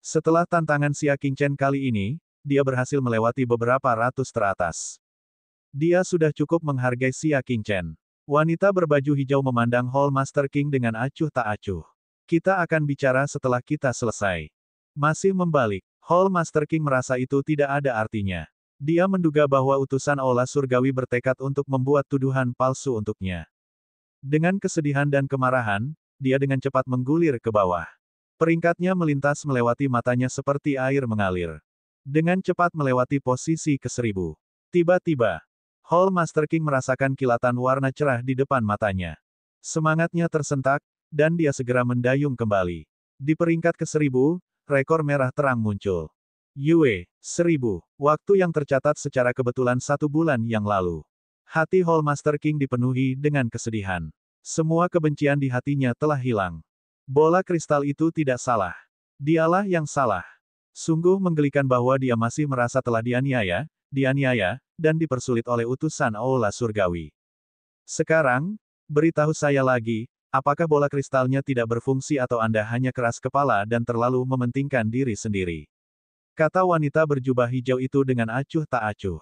Setelah tantangan Xia Qingchen kali ini, dia berhasil melewati beberapa ratus teratas. Dia sudah cukup menghargai Xia Qingchen. Wanita berbaju hijau memandang Hall Master King dengan acuh tak acuh. Kita akan bicara setelah kita selesai. Masih membalik, Hall Master King merasa itu tidak ada artinya. Dia menduga bahwa utusan Aula Surgawi bertekad untuk membuat tuduhan palsu untuknya. Dengan kesedihan dan kemarahan, dia dengan cepat menggulir ke bawah. Peringkatnya melintas melewati matanya seperti air mengalir. Dengan cepat melewati posisi ke-1000. Tiba-tiba, Hall Master King merasakan kilatan warna cerah di depan matanya. Semangatnya tersentak, dan dia segera mendayung kembali. Di peringkat ke-1000, rekor merah terang muncul. Yue, 1000, waktu yang tercatat secara kebetulan 1 bulan yang lalu. Hati Hall Master King dipenuhi dengan kesedihan. Semua kebencian di hatinya telah hilang. Bola kristal itu tidak salah. Dialah yang salah. Sungguh menggelikan bahwa dia masih merasa telah dianiaya, dan dipersulit oleh utusan Aula Surgawi. Sekarang, beritahu saya lagi, apakah bola kristalnya tidak berfungsi atau Anda hanya keras kepala dan terlalu mementingkan diri sendiri? Kata wanita berjubah hijau itu dengan acuh tak acuh.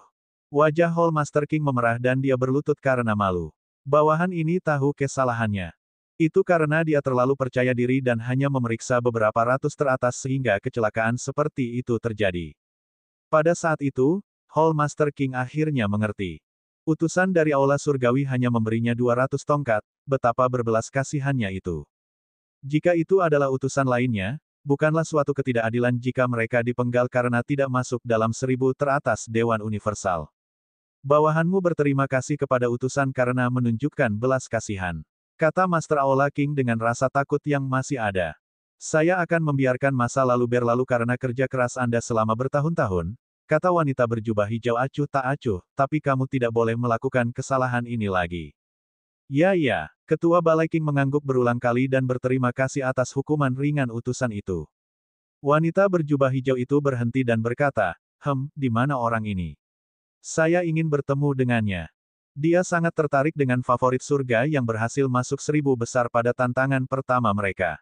Wajah Hall Master King memerah dan dia berlutut karena malu. Bawahan ini tahu kesalahannya. Itu karena dia terlalu percaya diri dan hanya memeriksa beberapa ratus teratas sehingga kecelakaan seperti itu terjadi. Pada saat itu, Hall Master King akhirnya mengerti. Utusan dari Aula Surgawi hanya memberinya 200 tongkat, betapa berbelas kasihannya itu. Jika itu adalah utusan lainnya, bukanlah suatu ketidakadilan jika mereka dipenggal karena tidak masuk dalam 1000 teratas Dewan Universal. Bawahanmu berterima kasih kepada utusan karena menunjukkan belas kasihan. Kata Master Aula King dengan rasa takut yang masih ada. Saya akan membiarkan masa lalu berlalu karena kerja keras Anda selama bertahun-tahun, kata wanita berjubah hijau acuh tak acuh, tapi kamu tidak boleh melakukan kesalahan ini lagi. Ya, Ketua Balai King mengangguk berulang kali dan berterima kasih atas hukuman ringan utusan itu. Wanita berjubah hijau itu berhenti dan berkata, di mana orang ini? Saya ingin bertemu dengannya. Dia sangat tertarik dengan favorit surga yang berhasil masuk 1000 besar pada tantangan pertama mereka.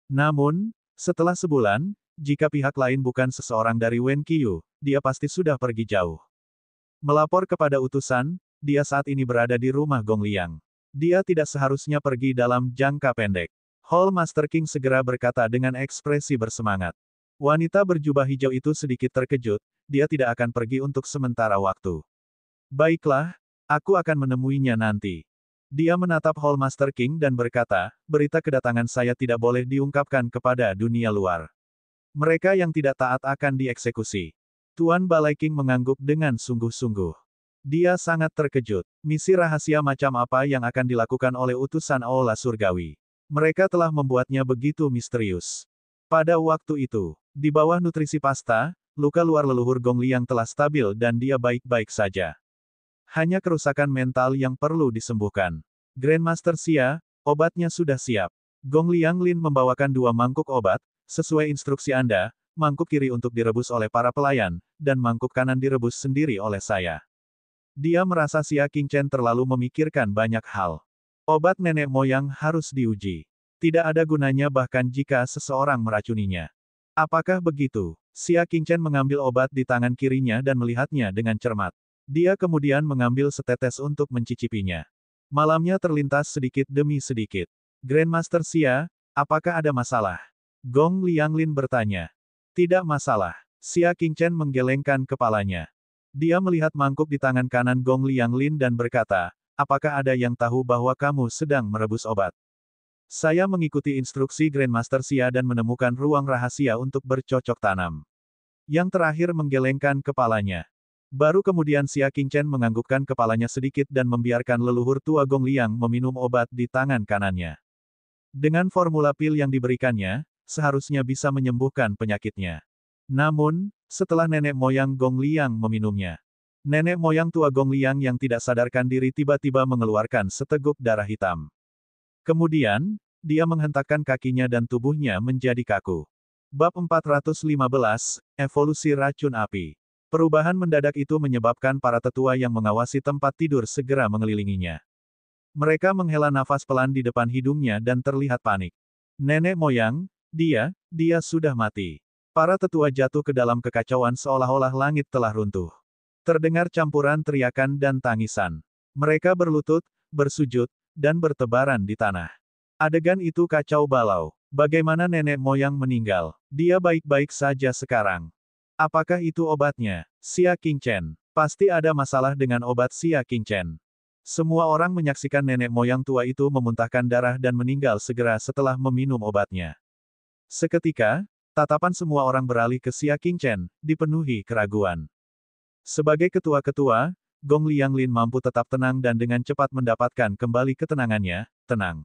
Namun, setelah sebulan, jika pihak lain bukan seseorang dari Wen Qiu, dia pasti sudah pergi jauh. Melapor kepada utusan, dia saat ini berada di rumah Gong Liang. Dia tidak seharusnya pergi dalam jangka pendek. Hall Master King segera berkata dengan ekspresi bersemangat. Wanita berjubah hijau itu sedikit terkejut, dia tidak akan pergi untuk sementara waktu. Baiklah, aku akan menemuinya nanti. Dia menatap Hall Master King dan berkata, berita kedatangan saya tidak boleh diungkapkan kepada dunia luar. Mereka yang tidak taat akan dieksekusi. Tuan Balai King mengangguk dengan sungguh-sungguh. Dia sangat terkejut. Misi rahasia macam apa yang akan dilakukan oleh utusan Aula Surgawi. Mereka telah membuatnya begitu misterius. Pada waktu itu, di bawah nutrisi pasta, luka luar leluhur Gong Liang telah stabil dan dia baik-baik saja. Hanya kerusakan mental yang perlu disembuhkan. Grandmaster Xia, obatnya sudah siap. Gong Liang Lin membawakan 2 mangkuk obat, sesuai instruksi Anda, mangkuk kiri untuk direbus oleh para pelayan, dan mangkuk kanan direbus sendiri oleh saya. Dia merasa Xia Qingchen terlalu memikirkan banyak hal. Obat nenek moyang harus diuji. Tidak ada gunanya bahkan jika seseorang meracuninya. Apakah begitu? Xia Qingchen mengambil obat di tangan kirinya dan melihatnya dengan cermat. Dia kemudian mengambil setetes untuk mencicipinya. Malamnya terlintas sedikit demi sedikit. Grandmaster Xia, apakah ada masalah? Gong Lianglin bertanya. Tidak masalah. Xia Qingchen menggelengkan kepalanya. Dia melihat mangkuk di tangan kanan Gong Lianglin dan berkata, apakah ada yang tahu bahwa kamu sedang merebus obat? Saya mengikuti instruksi Grandmaster Xia dan menemukan ruang rahasia untuk bercocok tanam. Yang terakhir menggelengkan kepalanya. Baru kemudian Xia Qingchen menganggukkan kepalanya sedikit dan membiarkan leluhur tua Gong Liang meminum obat di tangan kanannya. Dengan formula pil yang diberikannya, seharusnya bisa menyembuhkan penyakitnya. Namun, setelah nenek moyang Gong Liang meminumnya, nenek moyang tua Gong Liang yang tidak sadarkan diri tiba-tiba mengeluarkan seteguk darah hitam. Kemudian, dia menghentakkan kakinya dan tubuhnya menjadi kaku. Bab 415, Evolusi Racun Api. Perubahan mendadak itu menyebabkan para tetua yang mengawasi tempat tidur segera mengelilinginya. Mereka menghela nafas pelan di depan hidungnya dan terlihat panik. Nenek moyang, dia sudah mati. Para tetua jatuh ke dalam kekacauan seolah-olah langit telah runtuh. Terdengar campuran teriakan dan tangisan. Mereka berlutut, bersujud, dan bertebaran di tanah. Adegan itu kacau balau. Bagaimana nenek moyang meninggal? Dia baik-baik saja sekarang. Apakah itu obatnya? Xia Qingchen. Pasti ada masalah dengan obat Xia Qingchen. Semua orang menyaksikan nenek moyang tua itu memuntahkan darah dan meninggal segera setelah meminum obatnya. Seketika, tatapan semua orang beralih ke Xia Qingchen, dipenuhi keraguan. Sebagai ketua-ketua, Gong Lianglin mampu tetap tenang dan dengan cepat mendapatkan kembali ketenangannya, tenang.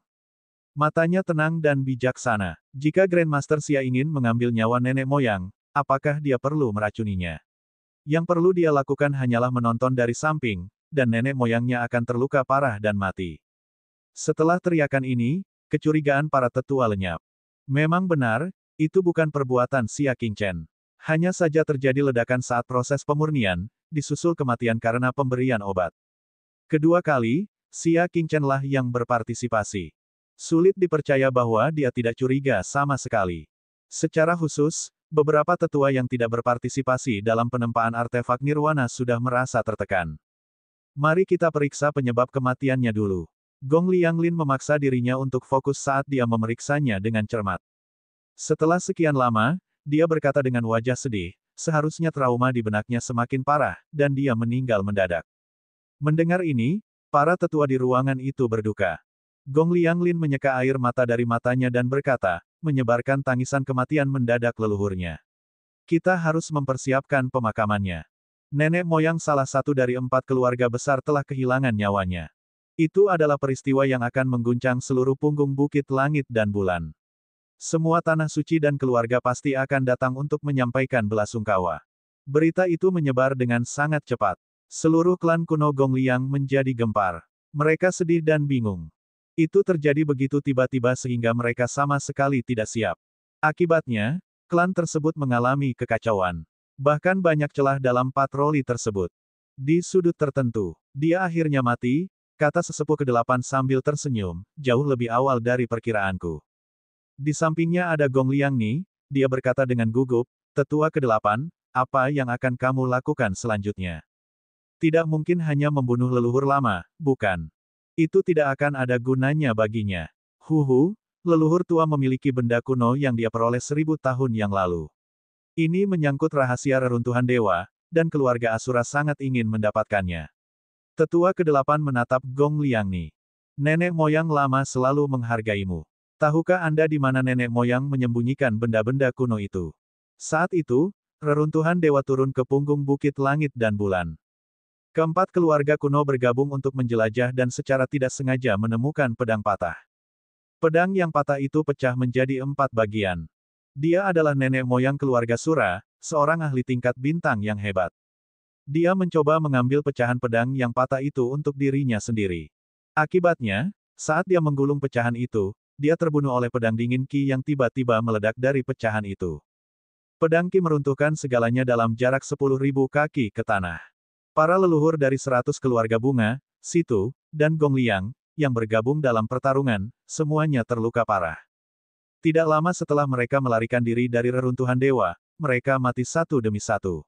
Matanya tenang dan bijaksana. Jika Grandmaster Xia ingin mengambil nyawa nenek moyang, apakah dia perlu meracuninya? Yang perlu dia lakukan hanyalah menonton dari samping, dan nenek moyangnya akan terluka parah dan mati. Setelah teriakan ini, kecurigaan para tetua lenyap. Memang benar, itu bukan perbuatan Xia Qingchen. Hanya saja terjadi ledakan saat proses pemurnian, disusul kematian karena pemberian obat. Kedua kali, Xia Qingchen lah yang berpartisipasi. Sulit dipercaya bahwa dia tidak curiga sama sekali. Secara khusus, beberapa tetua yang tidak berpartisipasi dalam penempaan artefak nirwana sudah merasa tertekan. Mari kita periksa penyebab kematiannya dulu. Gong Lianglin memaksa dirinya untuk fokus saat dia memeriksanya dengan cermat. Setelah sekian lama, dia berkata dengan wajah sedih, seharusnya trauma di benaknya semakin parah, dan dia meninggal mendadak. Mendengar ini, para tetua di ruangan itu berduka. Gong Lianglin menyeka air mata dari matanya dan berkata, menyebarkan tangisan kematian mendadak leluhurnya. Kita harus mempersiapkan pemakamannya. Nenek moyang salah satu dari 4 keluarga besar telah kehilangan nyawanya. Itu adalah peristiwa yang akan mengguncang seluruh punggung bukit langit dan bulan. Semua tanah suci dan keluarga pasti akan datang untuk menyampaikan belasungkawa. Berita itu menyebar dengan sangat cepat. Seluruh klan kuno Gong Liang menjadi gempar. Mereka sedih dan bingung. Itu terjadi begitu tiba-tiba sehingga mereka sama sekali tidak siap. Akibatnya, klan tersebut mengalami kekacauan. Bahkan banyak celah dalam patroli tersebut. Di sudut tertentu, dia akhirnya mati, kata sesepuh ke-8 sambil tersenyum, jauh lebih awal dari perkiraanku. Di sampingnya ada Gong Liangni, dia berkata dengan gugup, "Tetua ke-8, apa yang akan kamu lakukan selanjutnya? Tidak mungkin hanya membunuh leluhur lama, bukan? Itu tidak akan ada gunanya baginya. Huhu, leluhur tua memiliki benda kuno yang dia peroleh 1000 tahun yang lalu. Ini menyangkut rahasia reruntuhan dewa, dan keluarga Asura sangat ingin mendapatkannya." Tetua ke-8 menatap Gong Liangni. "Nenek moyang lama selalu menghargaimu. Tahukah Anda di mana nenek moyang menyembunyikan benda-benda kuno itu?" Saat itu, reruntuhan dewa turun ke punggung bukit langit dan bulan. Keempat keluarga kuno bergabung untuk menjelajah dan secara tidak sengaja menemukan pedang patah. Pedang yang patah itu pecah menjadi 4 bagian. Dia adalah nenek moyang keluarga Sura, seorang ahli tingkat bintang yang hebat. Dia mencoba mengambil pecahan pedang yang patah itu untuk dirinya sendiri. Akibatnya, saat dia menggulung pecahan itu, dia terbunuh oleh pedang dingin Qi yang tiba-tiba meledak dari pecahan itu. Pedang Qi meruntuhkan segalanya dalam jarak 10.000 kaki ke tanah. Para leluhur dari 100 keluarga bunga, Situ, dan Gong Liang, yang bergabung dalam pertarungan, semuanya terluka parah. Tidak lama setelah mereka melarikan diri dari reruntuhan dewa, mereka mati satu demi satu.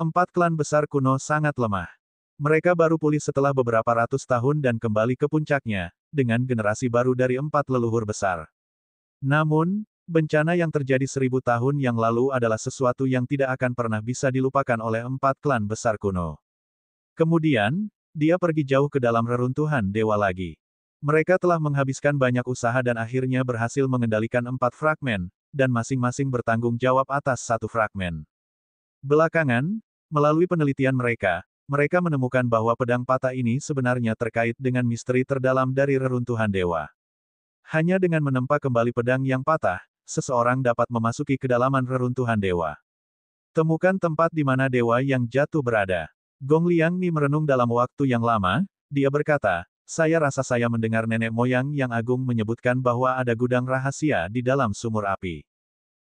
4 klan besar kuno sangat lemah. Mereka baru pulih setelah beberapa ratus tahun dan kembali ke puncaknya, dengan generasi baru dari 4 leluhur besar. Namun, bencana yang terjadi 1000 tahun yang lalu adalah sesuatu yang tidak akan pernah bisa dilupakan oleh 4 klan besar kuno. Kemudian, dia pergi jauh ke dalam reruntuhan dewa lagi. Mereka telah menghabiskan banyak usaha dan akhirnya berhasil mengendalikan 4 fragmen, dan masing-masing bertanggung jawab atas 1 fragmen. Belakangan, melalui penelitian mereka menemukan bahwa pedang patah ini sebenarnya terkait dengan misteri terdalam dari reruntuhan dewa. Hanya dengan menempa kembali pedang yang patah, seseorang dapat memasuki kedalaman reruntuhan dewa. Temukan tempat di mana dewa yang jatuh berada. Gong Liangni merenung dalam waktu yang lama, dia berkata, "Saya rasa saya mendengar nenek moyang yang agung menyebutkan bahwa ada gudang rahasia di dalam sumur api.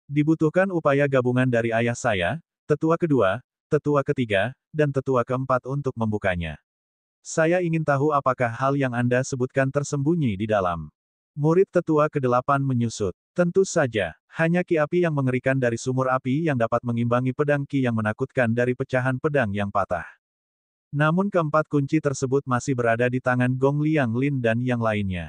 Dibutuhkan upaya gabungan dari ayah saya, tetua kedua, tetua ketiga, dan tetua keempat untuk membukanya. Saya ingin tahu apakah hal yang Anda sebutkan tersembunyi di dalam." Murid tetua ke-8 menyusut. Tentu saja, hanya ki api yang mengerikan dari sumur api yang dapat mengimbangi pedang ki yang menakutkan dari pecahan pedang yang patah. Namun keempat kunci tersebut masih berada di tangan Gong Lianglin dan yang lainnya.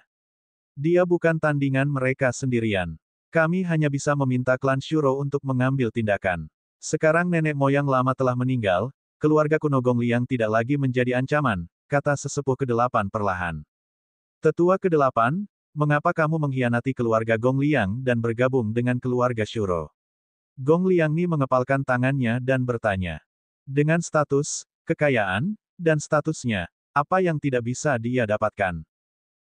Dia bukan tandingan mereka sendirian. Kami hanya bisa meminta klan Shuro untuk mengambil tindakan. Sekarang nenek moyang lama telah meninggal, keluarga kuno Gong Liang tidak lagi menjadi ancaman, kata sesepuh ke-8 perlahan. Tetua ke-8, mengapa kamu mengkhianati keluarga Gong Liang dan bergabung dengan keluarga Shuro? Gong Liangni mengepalkan tangannya dan bertanya. Dengan status, kekayaan, dan statusnya, apa yang tidak bisa dia dapatkan?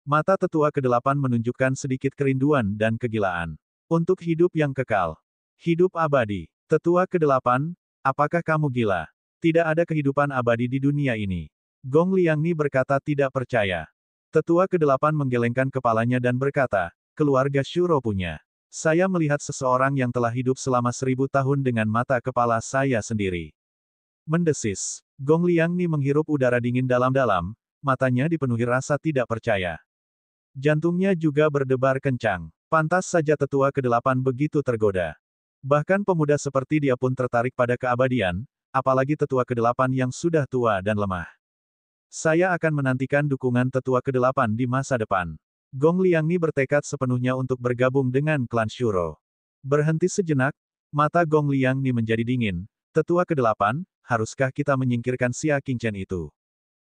Mata tetua ke-8 menunjukkan sedikit kerinduan dan kegilaan. Untuk hidup yang kekal. Hidup abadi. Tetua ke-8, apakah kamu gila? Tidak ada kehidupan abadi di dunia ini. Gong Liangni berkata tidak percaya. Tetua ke-8 menggelengkan kepalanya dan berkata, keluarga Shuro punya. Saya melihat seseorang yang telah hidup selama 1000 tahun dengan mata kepala saya sendiri. Mendesis. Gong Liangni menghirup udara dingin dalam-dalam, matanya dipenuhi rasa tidak percaya. Jantungnya juga berdebar kencang. Pantas saja tetua ke-8 begitu tergoda. Bahkan pemuda seperti dia pun tertarik pada keabadian, apalagi tetua ke-8 yang sudah tua dan lemah. Saya akan menantikan dukungan tetua ke-8 di masa depan. Gong Liangni bertekad sepenuhnya untuk bergabung dengan klan Shuro. Berhenti sejenak, mata Gong Liangni menjadi dingin. Tetua ke-8, haruskah kita menyingkirkan Xia Qingchen itu?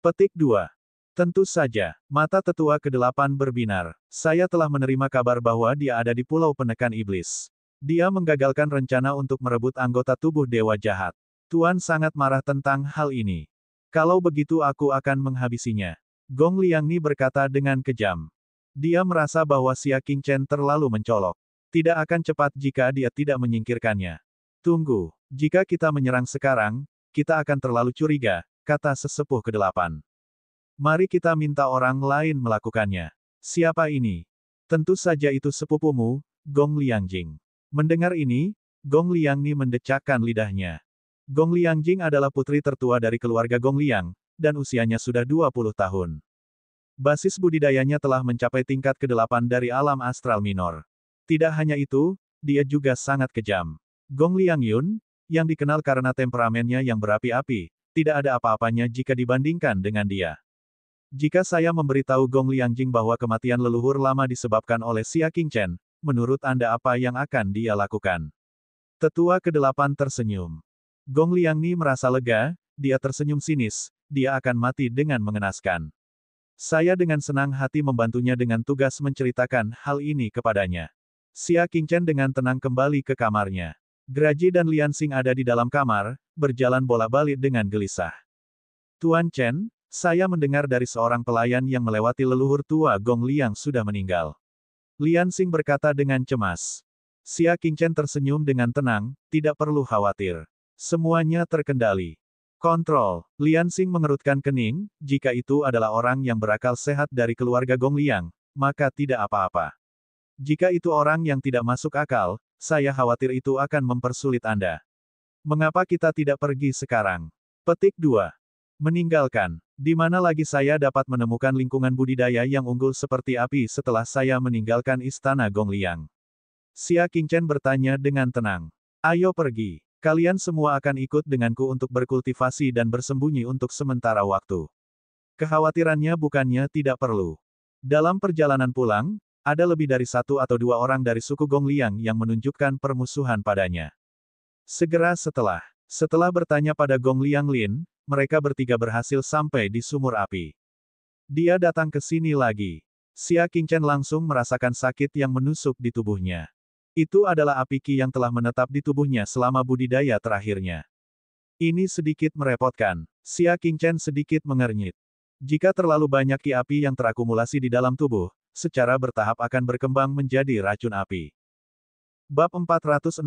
Petik 2. Tentu saja, mata tetua ke-8 berbinar. Saya telah menerima kabar bahwa dia ada di Pulau Penekan Iblis. Dia menggagalkan rencana untuk merebut anggota tubuh Dewa Jahat. Tuan sangat marah tentang hal ini. Kalau begitu aku akan menghabisinya. Gong Liangni berkata dengan kejam. Dia merasa bahwa Xia Qingchen terlalu mencolok. Tidak akan cepat jika dia tidak menyingkirkannya. Tunggu, jika kita menyerang sekarang, kita akan terlalu curiga, kata sesepuh ke-8. Mari kita minta orang lain melakukannya. Siapa ini? Tentu saja itu sepupumu, Gong Liangjing. Mendengar ini, Gong Liangni mendecakkan lidahnya. Gong Liangjing adalah putri tertua dari keluarga Gong Liang, dan usianya sudah 20 tahun. Basis budidayanya telah mencapai tingkat ke-8 dari alam astral minor. Tidak hanya itu, dia juga sangat kejam. Gong Liangyun, yang dikenal karena temperamennya yang berapi-api, tidak ada apa-apanya jika dibandingkan dengan dia. Jika saya memberitahu Gong Liangjing bahwa kematian leluhur lama disebabkan oleh Xia Qingchen, menurut Anda apa yang akan dia lakukan? Tetua ke-8 tersenyum. Gong Liangni merasa lega, dia tersenyum sinis, dia akan mati dengan mengenaskan. Saya dengan senang hati membantunya dengan tugas menceritakan hal ini kepadanya. Xia Qingchen dengan tenang kembali ke kamarnya. Graji dan Lian Xing ada di dalam kamar, berjalan bolak-balik dengan gelisah. Tuan Chen, saya mendengar dari seorang pelayan yang melewati leluhur tua Gong Liang sudah meninggal. Lian Xing berkata dengan cemas. Xia Qingchen tersenyum dengan tenang, tidak perlu khawatir. Semuanya terkendali. Kontrol. Lian Xing mengerutkan kening, jika itu adalah orang yang berakal sehat dari keluarga Gong Liang, maka tidak apa-apa. Jika itu orang yang tidak masuk akal, saya khawatir itu akan mempersulit Anda. Mengapa kita tidak pergi sekarang? Petik 2. Meninggalkan. Di mana lagi saya dapat menemukan lingkungan budidaya yang unggul seperti api setelah saya meninggalkan istana Gong Liang? Xia Qingchen bertanya dengan tenang. Ayo pergi. Kalian semua akan ikut denganku untuk berkultivasi dan bersembunyi untuk sementara waktu. Kekhawatirannya bukannya tidak perlu. Dalam perjalanan pulang, ada lebih dari 1 atau 2 orang dari suku Gong Liang yang menunjukkan permusuhan padanya. Segera setelah bertanya pada Gong Liang Lin, mereka bertiga berhasil sampai di sumur api. Dia datang ke sini lagi. Xia Qingchen langsung merasakan sakit yang menusuk di tubuhnya. Itu adalah api Qi yang telah menetap di tubuhnya selama budidaya terakhirnya. Ini sedikit merepotkan. Xia Qingchen sedikit mengernyit. Jika terlalu banyak Qi api yang terakumulasi di dalam tubuh, secara bertahap akan berkembang menjadi racun api. Bab 416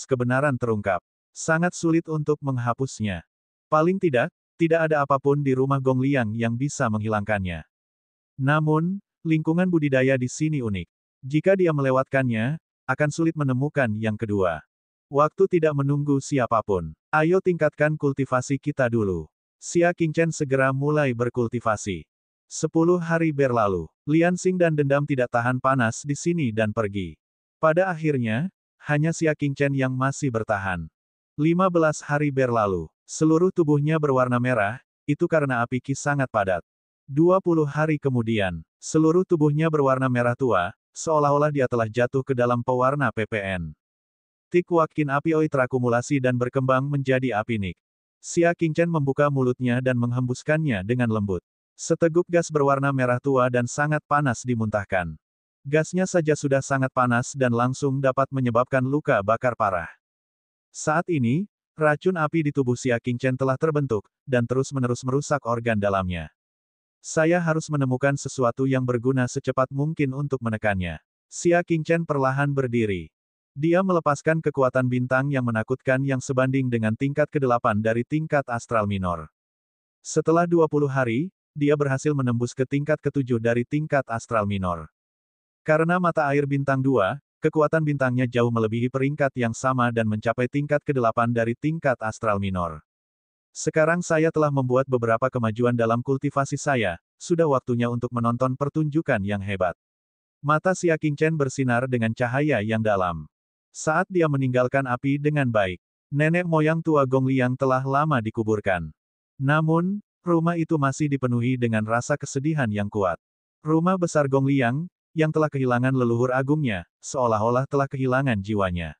kebenaran terungkap. Sangat sulit untuk menghapusnya. Paling tidak ada apapun di rumah Gong Liang yang bisa menghilangkannya. Namun, lingkungan budidaya di sini unik. Jika dia melewatkannya, akan sulit menemukan yang kedua. Waktu tidak menunggu siapapun. Ayo tingkatkan kultivasi kita dulu. Xia Qingchen segera mulai berkultivasi. 10 hari berlalu. Lian Xing dan dendam tidak tahan panas di sini dan pergi. Pada akhirnya, hanya Xia Qingchen yang masih bertahan. 15 hari berlalu. Seluruh tubuhnya berwarna merah, itu karena api Qi sangat padat. 20 hari kemudian, seluruh tubuhnya berwarna merah tua, seolah-olah dia telah jatuh ke dalam pewarna PPN. Tik Wakin api Oi terakumulasi dan berkembang menjadi api Nik. Xia Qingchen membuka mulutnya dan menghembuskannya dengan lembut. Seteguk gas berwarna merah tua dan sangat panas dimuntahkan. Gasnya saja sudah sangat panas dan langsung dapat menyebabkan luka bakar parah. Saat ini, racun api di tubuh Xia Qingchen telah terbentuk, dan terus-menerus merusak organ dalamnya. Saya harus menemukan sesuatu yang berguna secepat mungkin untuk menekannya. Xia Qingchen perlahan berdiri. Dia melepaskan kekuatan bintang yang menakutkan yang sebanding dengan tingkat ke-8 dari tingkat astral minor. Setelah 20 hari, dia berhasil menembus ke tingkat ke-7 dari tingkat astral minor. Karena mata air bintang 2, kekuatan bintangnya jauh melebihi peringkat yang sama dan mencapai tingkat ke-8 dari tingkat astral minor. Sekarang saya telah membuat beberapa kemajuan dalam kultivasi saya, sudah waktunya untuk menonton pertunjukan yang hebat. Mata Xia Qingchen bersinar dengan cahaya yang dalam. Saat dia meninggalkan api dengan baik, nenek moyang tua Gong Liang telah lama dikuburkan. Namun, rumah itu masih dipenuhi dengan rasa kesedihan yang kuat. Rumah besar Gong Liang, yang telah kehilangan leluhur agungnya, seolah-olah telah kehilangan jiwanya.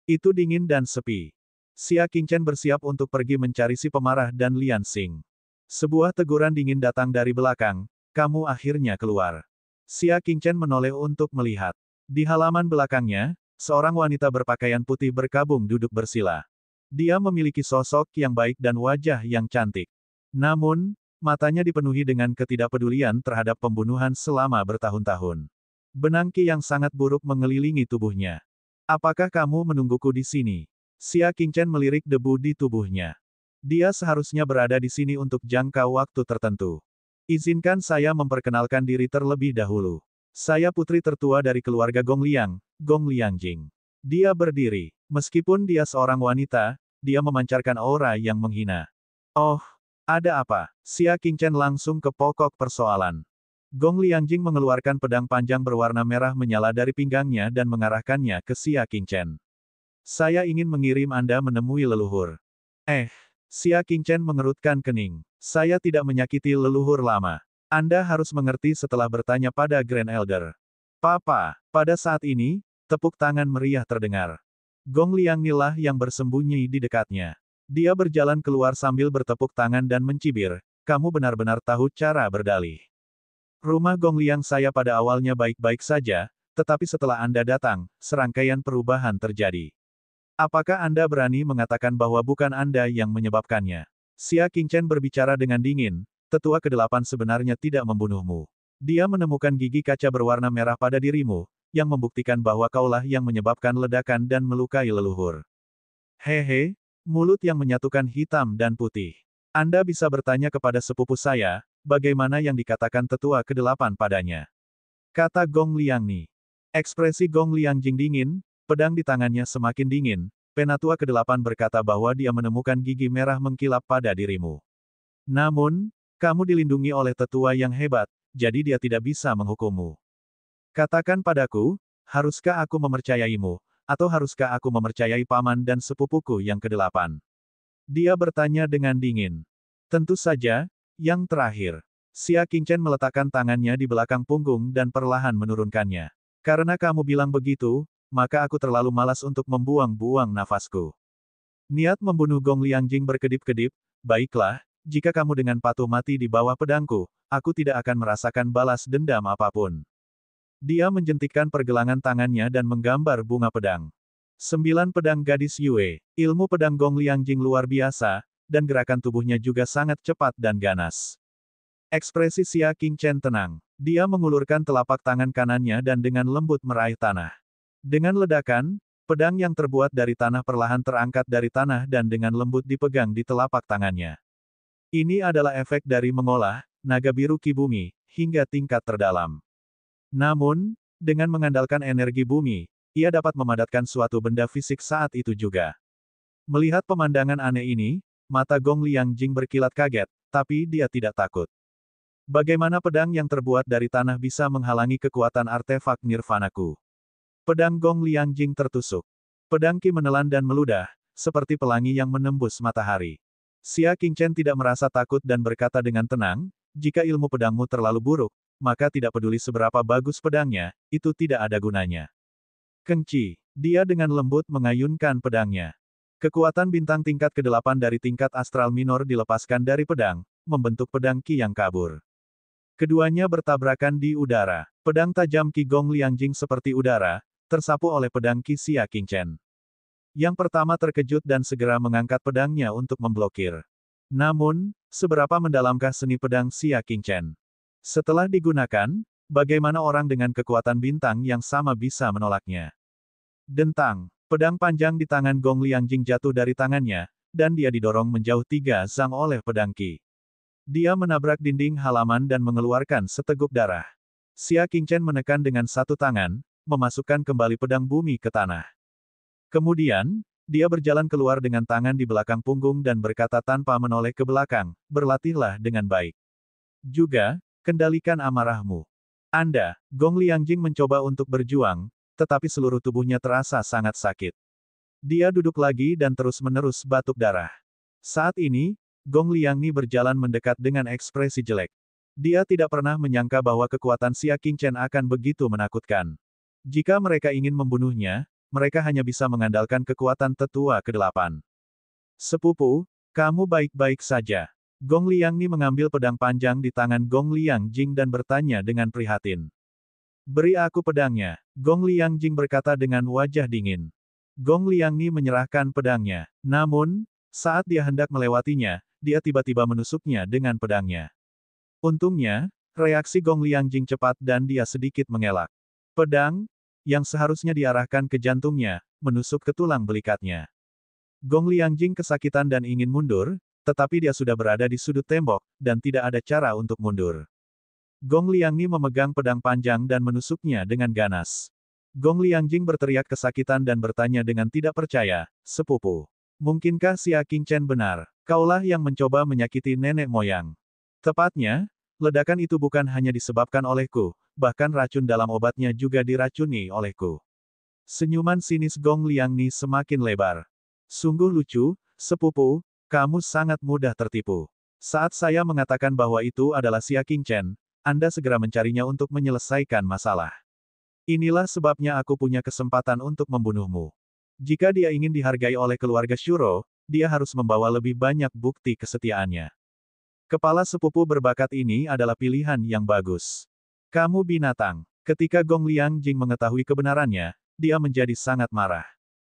Itu dingin dan sepi. Xia Qingchen bersiap untuk pergi mencari si pemarah dan Lian Xing. Sebuah teguran dingin datang dari belakang, kamu akhirnya keluar. Xia Qingchen menoleh untuk melihat. Di halaman belakangnya, seorang wanita berpakaian putih berkabung duduk bersila. Dia memiliki sosok yang baik dan wajah yang cantik. Namun, matanya dipenuhi dengan ketidakpedulian terhadap pembunuhan selama bertahun-tahun. Benang Qi yang sangat buruk mengelilingi tubuhnya. Apakah kamu menungguku di sini? Xia Qingchen melirik debu di tubuhnya. Dia seharusnya berada di sini untuk jangka waktu tertentu. Izinkan saya memperkenalkan diri terlebih dahulu. Saya putri tertua dari keluarga Gong Liang, Gong Liangjing. Dia berdiri. Meskipun dia seorang wanita, dia memancarkan aura yang menghina. Oh, ada apa? Xia Qingchen langsung ke pokok persoalan. Gong Liangjing mengeluarkan pedang panjang berwarna merah menyala dari pinggangnya dan mengarahkannya ke Xia Qingchen. Saya ingin mengirim Anda menemui leluhur. Xia Qingchen mengerutkan kening. Saya tidak menyakiti leluhur lama. Anda harus mengerti setelah bertanya pada Grand Elder. Papa, pada saat ini, tepuk tangan meriah terdengar. Gong Liangni yang bersembunyi di dekatnya. Dia berjalan keluar sambil bertepuk tangan dan mencibir, kamu benar-benar tahu cara berdalih. Rumah Gong Liang saya pada awalnya baik-baik saja, tetapi setelah Anda datang, serangkaian perubahan terjadi. Apakah Anda berani mengatakan bahwa bukan Anda yang menyebabkannya? Xia Qingchen berbicara dengan dingin, tetua ke-8 sebenarnya tidak membunuhmu. Dia menemukan gigi kaca berwarna merah pada dirimu, yang membuktikan bahwa kaulah yang menyebabkan ledakan dan melukai leluhur. Hehe, mulut yang menyatukan hitam dan putih. Anda bisa bertanya kepada sepupu saya, bagaimana yang dikatakan tetua ke-8 padanya. Kata Gong Liangni. Ekspresi Gong Liangjing dingin, pedang di tangannya semakin dingin, penatua ke-8 berkata bahwa dia menemukan gigi merah mengkilap pada dirimu. Namun, kamu dilindungi oleh tetua yang hebat, jadi dia tidak bisa menghukummu. Katakan padaku, haruskah aku mempercayaimu, atau haruskah aku mempercayai paman dan sepupuku yang ke-8? Dia bertanya dengan dingin. Tentu saja, yang terakhir. Xia Qingchen meletakkan tangannya di belakang punggung dan perlahan menurunkannya. Karena kamu bilang begitu, maka aku terlalu malas untuk membuang-buang nafasku. Niat membunuh Gong Liangjing berkedip-kedip, baiklah, jika kamu dengan patuh mati di bawah pedangku, aku tidak akan merasakan balas dendam apapun. Dia menjentikkan pergelangan tangannya dan menggambar bunga pedang. 9 pedang gadis Yue, ilmu pedang Gong Liangjing luar biasa, dan gerakan tubuhnya juga sangat cepat dan ganas. Ekspresi Xia Qingchen tenang. Dia mengulurkan telapak tangan kanannya dan dengan lembut meraih tanah. Dengan ledakan, pedang yang terbuat dari tanah perlahan terangkat dari tanah dan dengan lembut dipegang di telapak tangannya. Ini adalah efek dari mengolah naga biru ki bumi hingga tingkat terdalam. Namun, dengan mengandalkan energi bumi, ia dapat memadatkan suatu benda fisik saat itu juga. Melihat pemandangan aneh ini, mata Gong Liangjing berkilat kaget, tapi dia tidak takut. Bagaimana pedang yang terbuat dari tanah bisa menghalangi kekuatan artefak nirvanaku? Pedang Gong Liangjing tertusuk. Pedang ki menelan dan meludah, seperti pelangi yang menembus matahari. Xia Qingchen tidak merasa takut dan berkata dengan tenang, jika ilmu pedangmu terlalu buruk, maka tidak peduli seberapa bagus pedangnya, itu tidak ada gunanya. Kengci, dia dengan lembut mengayunkan pedangnya. Kekuatan bintang tingkat ke-8 dari tingkat astral minor dilepaskan dari pedang, membentuk pedang ki yang kabur. Keduanya bertabrakan di udara. Pedang tajam ki Gong Liangjing seperti udara, tersapu oleh pedang ki Xia Qingchen. Yang pertama terkejut dan segera mengangkat pedangnya untuk memblokir. Namun, seberapa mendalamkah seni pedang Xia Qingchen? Setelah digunakan, bagaimana orang dengan kekuatan bintang yang sama bisa menolaknya? Dentang, pedang panjang di tangan Gong Liangjing jatuh dari tangannya, dan dia didorong menjauh 3 zang oleh pedang ki. Dia menabrak dinding halaman dan mengeluarkan seteguk darah. Xia Qingchen menekan dengan satu tangan, memasukkan kembali pedang bumi ke tanah. Kemudian, dia berjalan keluar dengan tangan di belakang punggung dan berkata tanpa menoleh ke belakang, berlatihlah dengan baik. Juga, kendalikan amarahmu. Anda, Gong Liangjing mencoba untuk berjuang, tetapi seluruh tubuhnya terasa sangat sakit. Dia duduk lagi dan terus-menerus batuk darah. Saat ini, Gong Liangni berjalan mendekat dengan ekspresi jelek. Dia tidak pernah menyangka bahwa kekuatan Xia Qingchen akan begitu menakutkan. Jika mereka ingin membunuhnya, mereka hanya bisa mengandalkan kekuatan tetua ke-8. Sepupu, kamu baik-baik saja. Gong Liangni mengambil pedang panjang di tangan Gong Liangjing dan bertanya dengan prihatin. Beri aku pedangnya, Gong Liangjing berkata dengan wajah dingin. Gong Liangni menyerahkan pedangnya. Namun, saat dia hendak melewatinya, dia tiba-tiba menusuknya dengan pedangnya. Untungnya, reaksi Gong Liangjing cepat dan dia sedikit mengelak. Pedang, yang seharusnya diarahkan ke jantungnya, menusuk ke tulang belikatnya. Gong Liangjing kesakitan dan ingin mundur, tetapi dia sudah berada di sudut tembok, dan tidak ada cara untuk mundur. Gong Liangni memegang pedang panjang dan menusuknya dengan ganas. Gong Liangjing berteriak kesakitan dan bertanya dengan tidak percaya, sepupu. Mungkinkah Xia Qingchen benar? Kaulah yang mencoba menyakiti nenek moyang. Tepatnya, Ledakan itu bukan hanya disebabkan olehku, bahkan racun dalam obatnya juga diracuni olehku. Senyuman sinis Gong Liangni semakin lebar. Sungguh lucu, sepupu, kamu sangat mudah tertipu. Saat saya mengatakan bahwa itu adalah Xia Qingchen, Anda segera mencarinya untuk menyelesaikan masalah. Inilah sebabnya aku punya kesempatan untuk membunuhmu. Jika dia ingin dihargai oleh keluarga Shuro, dia harus membawa lebih banyak bukti kesetiaannya. Kepala sepupu berbakat ini adalah pilihan yang bagus. Kamu binatang. Ketika Gong Liangjing mengetahui kebenarannya, dia menjadi sangat marah.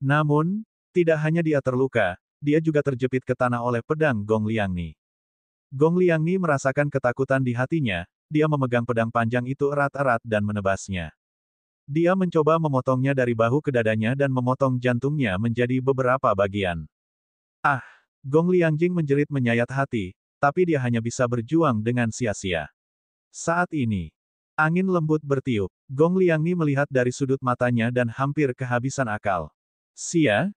Namun, tidak hanya dia terluka, dia juga terjepit ke tanah oleh pedang Gong Liangni. Gong Liangni merasakan ketakutan di hatinya, dia memegang pedang panjang itu erat-erat dan menebasnya. Dia mencoba memotongnya dari bahu ke dadanya dan memotong jantungnya menjadi beberapa bagian. Ah! Gong Liangjing menjerit menyayat hati, tapi dia hanya bisa berjuang dengan sia-sia. Saat ini, angin lembut bertiup. Gong Liangni melihat dari sudut matanya dan hampir kehabisan akal. Xia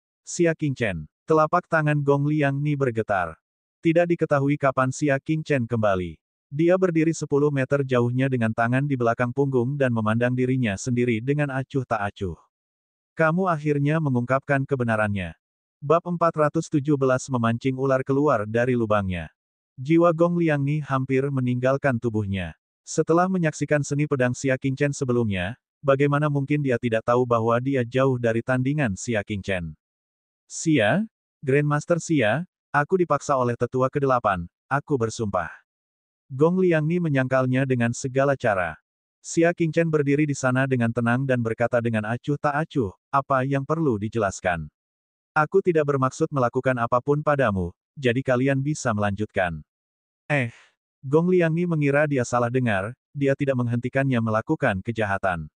Qingchen. Telapak tangan Gong Liangni bergetar. Tidak diketahui kapan Xia Qingchen kembali. Dia berdiri 10 meter jauhnya dengan tangan di belakang punggung dan memandang dirinya sendiri dengan acuh tak acuh. Kamu akhirnya mengungkapkan kebenarannya. Bab 417 memancing ular keluar dari lubangnya. Jiwa Gong Liangni hampir meninggalkan tubuhnya. Setelah menyaksikan seni pedang Xia Qingchen sebelumnya, bagaimana mungkin dia tidak tahu bahwa dia jauh dari tandingan Xia Qingchen. Xia, Grandmaster Xia, aku dipaksa oleh tetua ke-8, aku bersumpah. Gong Liangni menyangkalnya dengan segala cara. Xia Qingchen berdiri di sana dengan tenang dan berkata dengan acuh tak acuh, apa yang perlu dijelaskan? Aku tidak bermaksud melakukan apapun padamu, jadi kalian bisa melanjutkan. Gong Liangni mengira dia salah dengar, dia tidak menghentikannya melakukan kejahatan.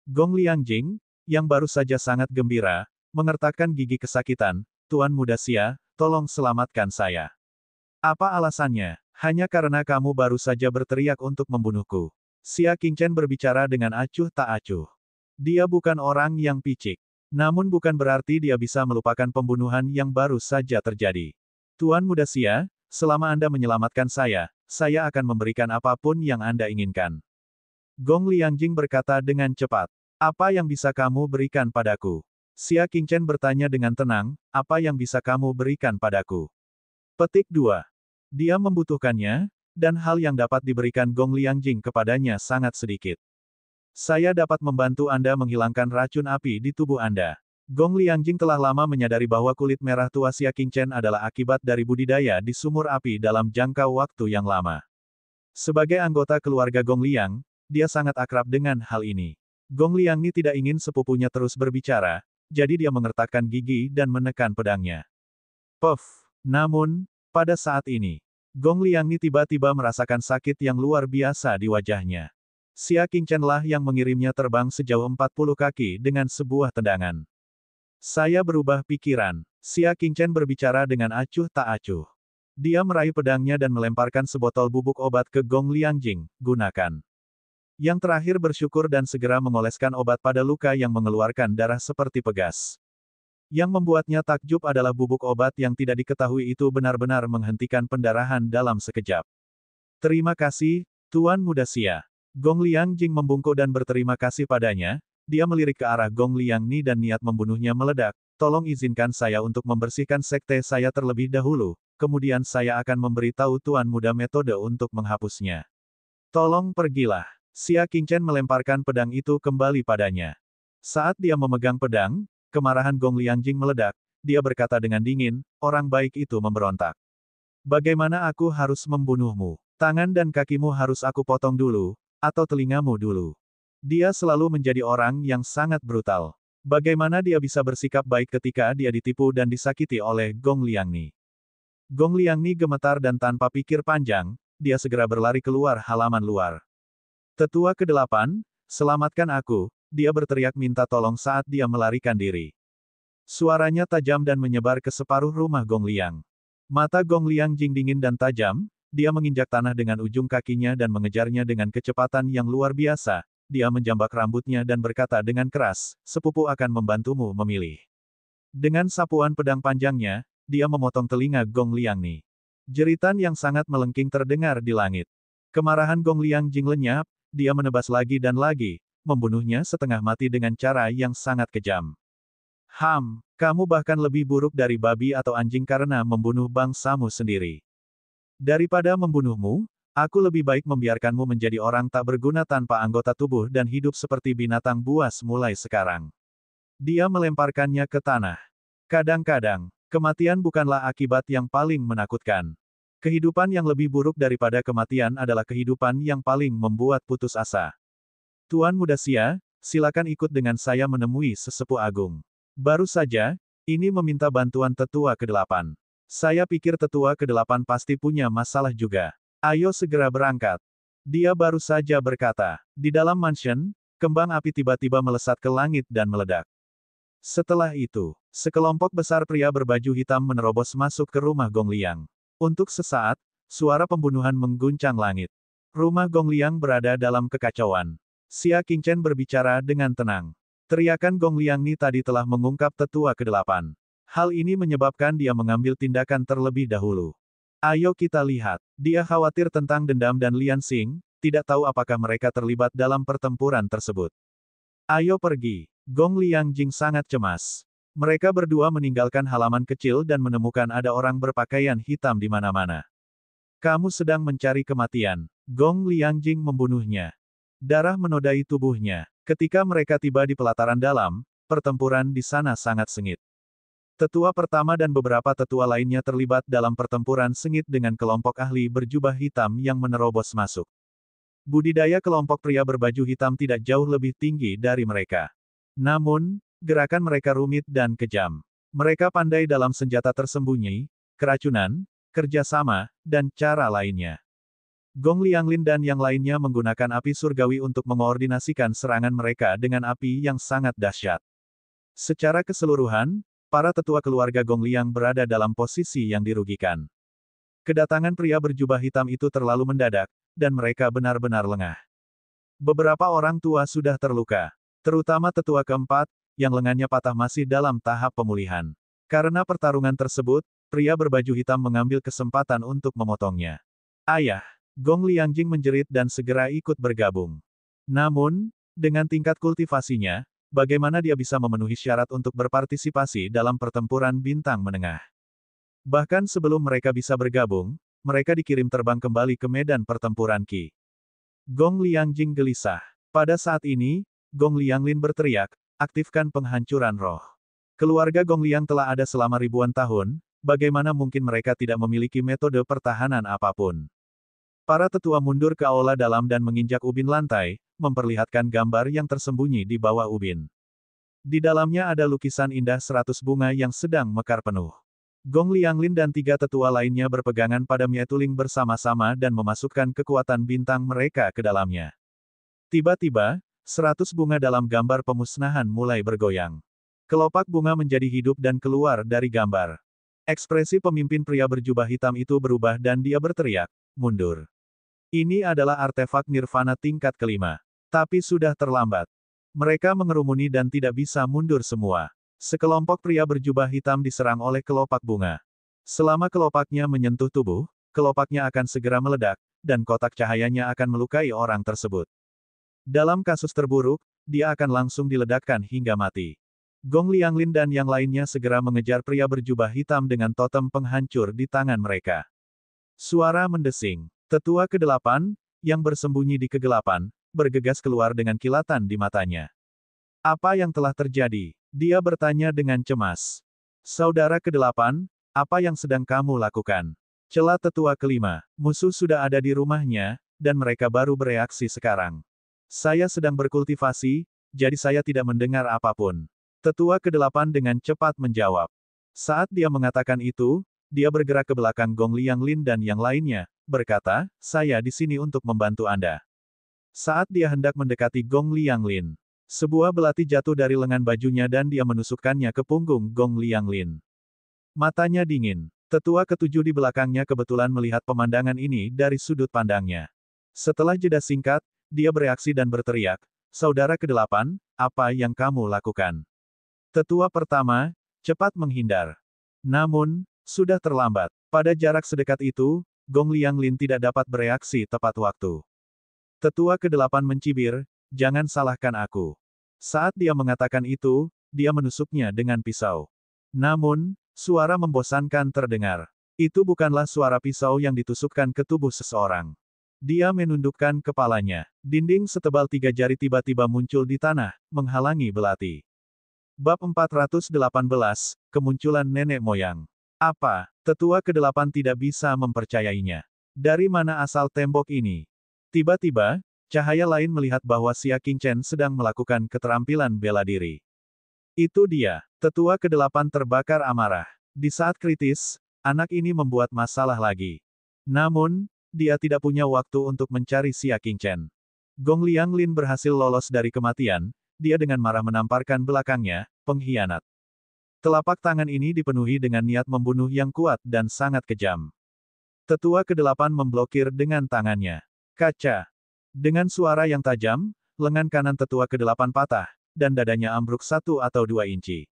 Gong Liangjing, yang baru saja sangat gembira, mengertakkan gigi kesakitan, Tuan Muda Xia, tolong selamatkan saya. Apa alasannya? Hanya karena kamu baru saja berteriak untuk membunuhku. Xia Qingchen berbicara dengan acuh tak acuh. Dia bukan orang yang picik. Namun bukan berarti dia bisa melupakan pembunuhan yang baru saja terjadi. Tuan Muda Xia, selama Anda menyelamatkan saya akan memberikan apapun yang Anda inginkan. Gong Liangjing berkata dengan cepat. Apa yang bisa kamu berikan padaku? Xia Qingchen bertanya dengan tenang, apa yang bisa kamu berikan padaku? Petik 2. Dia membutuhkannya, dan hal yang dapat diberikan Gong Liangjing kepadanya sangat sedikit. Saya dapat membantu Anda menghilangkan racun api di tubuh Anda. Gong Liangjing telah lama menyadari bahwa kulit merah tua Xia Qingchen adalah akibat dari budidaya di sumur api dalam jangka waktu yang lama. Sebagai anggota keluarga Gong Liang, dia sangat akrab dengan hal ini. Gong Liangni tidak ingin sepupunya terus berbicara, jadi dia mengertakkan gigi dan menekan pedangnya. Puff! Namun, pada saat ini, Gong Liangni tiba-tiba merasakan sakit yang luar biasa di wajahnya. Xia Qingchen lah yang mengirimnya terbang sejauh 40 kaki dengan sebuah tendangan. Saya berubah pikiran. Xia Qingchen berbicara dengan acuh tak acuh. Dia meraih pedangnya dan melemparkan sebotol bubuk obat ke Gong Liangjing, gunakan. Yang terakhir bersyukur dan segera mengoleskan obat pada luka yang mengeluarkan darah seperti pegas. Yang membuatnya takjub adalah bubuk obat yang tidak diketahui itu benar-benar menghentikan pendarahan dalam sekejap. Terima kasih, Tuan Muda Xia. Gong Liangjing membungkuk dan berterima kasih padanya. Dia melirik ke arah Gong Liangni dan niat membunuhnya meledak. Tolong izinkan saya untuk membersihkan sekte saya terlebih dahulu, kemudian saya akan memberitahu Tuan Muda metode untuk menghapusnya. Tolong pergilah. Xia Qingchen melemparkan pedang itu kembali padanya. Saat dia memegang pedang, kemarahan Gong Liangjing meledak. Dia berkata dengan dingin, orang baik itu memberontak. Bagaimana aku harus membunuhmu? Tangan dan kakimu harus aku potong dulu, atau telingamu dulu. Dia selalu menjadi orang yang sangat brutal. Bagaimana dia bisa bersikap baik ketika dia ditipu dan disakiti oleh Gong Liangni? Gong Liangni gemetar dan tanpa pikir panjang, dia segera berlari keluar halaman luar. Tetua ke-8, selamatkan aku, dia berteriak minta tolong saat dia melarikan diri. Suaranya tajam dan menyebar ke separuh rumah Gong Liang. Mata Gong Liangjing dingin dan tajam, dia menginjak tanah dengan ujung kakinya dan mengejarnya dengan kecepatan yang luar biasa. Dia menjambak rambutnya dan berkata dengan keras, sepupu akan membantumu memilih. Dengan sapuan pedang panjangnya, dia memotong telinga Gong Liangni. Jeritan yang sangat melengking terdengar di langit. Kemarahan Gong Liangjing lenyap, dia menebas lagi dan lagi, membunuhnya setengah mati dengan cara yang sangat kejam. Kamu bahkan lebih buruk dari babi atau anjing karena membunuh bangsamu sendiri. Daripada membunuhmu, aku lebih baik membiarkanmu menjadi orang tak berguna tanpa anggota tubuh dan hidup seperti binatang buas mulai sekarang. Dia melemparkannya ke tanah. Kadang-kadang, kematian bukanlah akibat yang paling menakutkan. Kehidupan yang lebih buruk daripada kematian adalah kehidupan yang paling membuat putus asa. Tuan Muda Xia, silakan ikut dengan saya menemui sesepuh agung. Baru saja, ini meminta bantuan tetua ke-8. Saya pikir tetua ke-8 pasti punya masalah juga. Ayo segera berangkat. Dia baru saja berkata. Di dalam mansion, kembang api tiba-tiba melesat ke langit dan meledak. Setelah itu, sekelompok besar pria berbaju hitam menerobos masuk ke rumah Gong Liang. Untuk sesaat, suara pembunuhan mengguncang langit. Rumah Gong Liang berada dalam kekacauan. Xia Qingchen berbicara dengan tenang. Teriakan Gong Liang Ni tadi telah mengungkap tetua ke-8. Hal ini menyebabkan dia mengambil tindakan terlebih dahulu. Ayo kita lihat. Dia khawatir tentang dendam dan Lian Xing, tidak tahu apakah mereka terlibat dalam pertempuran tersebut. Ayo pergi. Gong Liangjing sangat cemas. Mereka berdua meninggalkan halaman kecil dan menemukan ada orang berpakaian hitam di mana-mana. Kamu sedang mencari kematian. Gong Liangjing membunuhnya. Darah menodai tubuhnya. Ketika mereka tiba di pelataran dalam, pertempuran di sana sangat sengit. Tetua pertama dan beberapa tetua lainnya terlibat dalam pertempuran sengit dengan kelompok ahli berjubah hitam yang menerobos masuk. Budidaya kelompok pria berbaju hitam tidak jauh lebih tinggi dari mereka. Namun, gerakan mereka rumit dan kejam. Mereka pandai dalam senjata tersembunyi, keracunan, kerjasama, dan cara lainnya. Gong Lianglin dan yang lainnya menggunakan api surgawi untuk mengoordinasikan serangan mereka dengan api yang sangat dahsyat. Secara keseluruhan, para tetua keluarga Gong Liang berada dalam posisi yang dirugikan. Kedatangan pria berjubah hitam itu terlalu mendadak, dan mereka benar-benar lengah. Beberapa orang tua sudah terluka, terutama tetua keempat, yang lengannya patah masih dalam tahap pemulihan. Karena pertarungan tersebut, pria berbaju hitam mengambil kesempatan untuk memotongnya. Ayah! Gong Liangjing menjerit dan segera ikut bergabung. Namun, dengan tingkat kultivasinya, bagaimana dia bisa memenuhi syarat untuk berpartisipasi dalam pertempuran bintang menengah? Bahkan sebelum mereka bisa bergabung, mereka dikirim terbang kembali ke medan pertempuran Qi. Gong Liangjing gelisah. Pada saat ini, Gong Lianglin berteriak, aktifkan penghancuran roh. Keluarga Gong Liang telah ada selama ribuan tahun, bagaimana mungkin mereka tidak memiliki metode pertahanan apapun? Para tetua mundur ke aula dalam dan menginjak ubin lantai, memperlihatkan gambar yang tersembunyi di bawah ubin. Di dalamnya ada lukisan indah 100 bunga yang sedang mekar penuh. Gong Lianglin dan 3 tetua lainnya berpegangan pada Mietuling bersama-sama dan memasukkan kekuatan bintang mereka ke dalamnya. Tiba-tiba, 100 bunga dalam gambar pemusnahan mulai bergoyang. Kelopak bunga menjadi hidup dan keluar dari gambar. Ekspresi pemimpin pria berjubah hitam itu berubah dan dia berteriak, mundur. Ini adalah artefak nirvana tingkat kelima. Tapi sudah terlambat. Mereka mengerumuni dan tidak bisa mundur semua. Sekelompok pria berjubah hitam diserang oleh kelopak bunga. Selama kelopaknya menyentuh tubuh, kelopaknya akan segera meledak, dan kotak cahayanya akan melukai orang tersebut. Dalam kasus terburuk, dia akan langsung diledakkan hingga mati. Gong Lianglin dan yang lainnya segera mengejar pria berjubah hitam dengan totem penghancur di tangan mereka. Suara mendesing. Tetua ke-8, yang bersembunyi di kegelapan, bergegas keluar dengan kilatan di matanya. Apa yang telah terjadi? Dia bertanya dengan cemas. Saudara ke-8, apa yang sedang kamu lakukan? Celah tetua ke-5, musuh sudah ada di rumahnya, dan mereka baru bereaksi sekarang. Saya sedang berkultivasi, jadi saya tidak mendengar apapun. Tetua ke-8 dengan cepat menjawab. Saat dia mengatakan itu, dia bergerak ke belakang Gong Lianglin dan yang lainnya, berkata, saya di sini untuk membantu Anda. Saat dia hendak mendekati Gong Lianglin, sebuah belati jatuh dari lengan bajunya dan dia menusukkannya ke punggung Gong Lianglin. Matanya dingin. Tetua ke-7 di belakangnya kebetulan melihat pemandangan ini dari sudut pandangnya. Setelah jeda singkat, dia bereaksi dan berteriak, saudara ke-8, apa yang kamu lakukan? Tetua pertama, cepat menghindar. Namun, sudah terlambat. Pada jarak sedekat itu, Gong Lianglin tidak dapat bereaksi tepat waktu. Tetua ke-8 mencibir, "Jangan salahkan aku." Saat dia mengatakan itu, dia menusuknya dengan pisau. Namun, suara membosankan terdengar. Itu bukanlah suara pisau yang ditusukkan ke tubuh seseorang. Dia menundukkan kepalanya. Dinding setebal 3 jari tiba-tiba muncul di tanah, menghalangi belati. Bab 418, Kemunculan Nenek Moyang. Apa? Tetua ke-8 tidak bisa mempercayainya. Dari mana asal tembok ini? Tiba-tiba, cahaya lain melihat bahwa Xia Qingchen sedang melakukan keterampilan bela diri. Itu dia. Tetua ke-8 terbakar amarah. Di saat kritis, anak ini membuat masalah lagi. Namun, dia tidak punya waktu untuk mencari Xia Qingchen. Gong Lianglin berhasil lolos dari kematian, dia dengan marah menamparkan belakangnya, pengkhianat. Telapak tangan ini dipenuhi dengan niat membunuh yang kuat dan sangat kejam. Tetua ke-8 memblokir dengan tangannya. Kaca. Dengan suara yang tajam, lengan kanan tetua ke-8 patah, dan dadanya ambruk 1 atau 2 inci.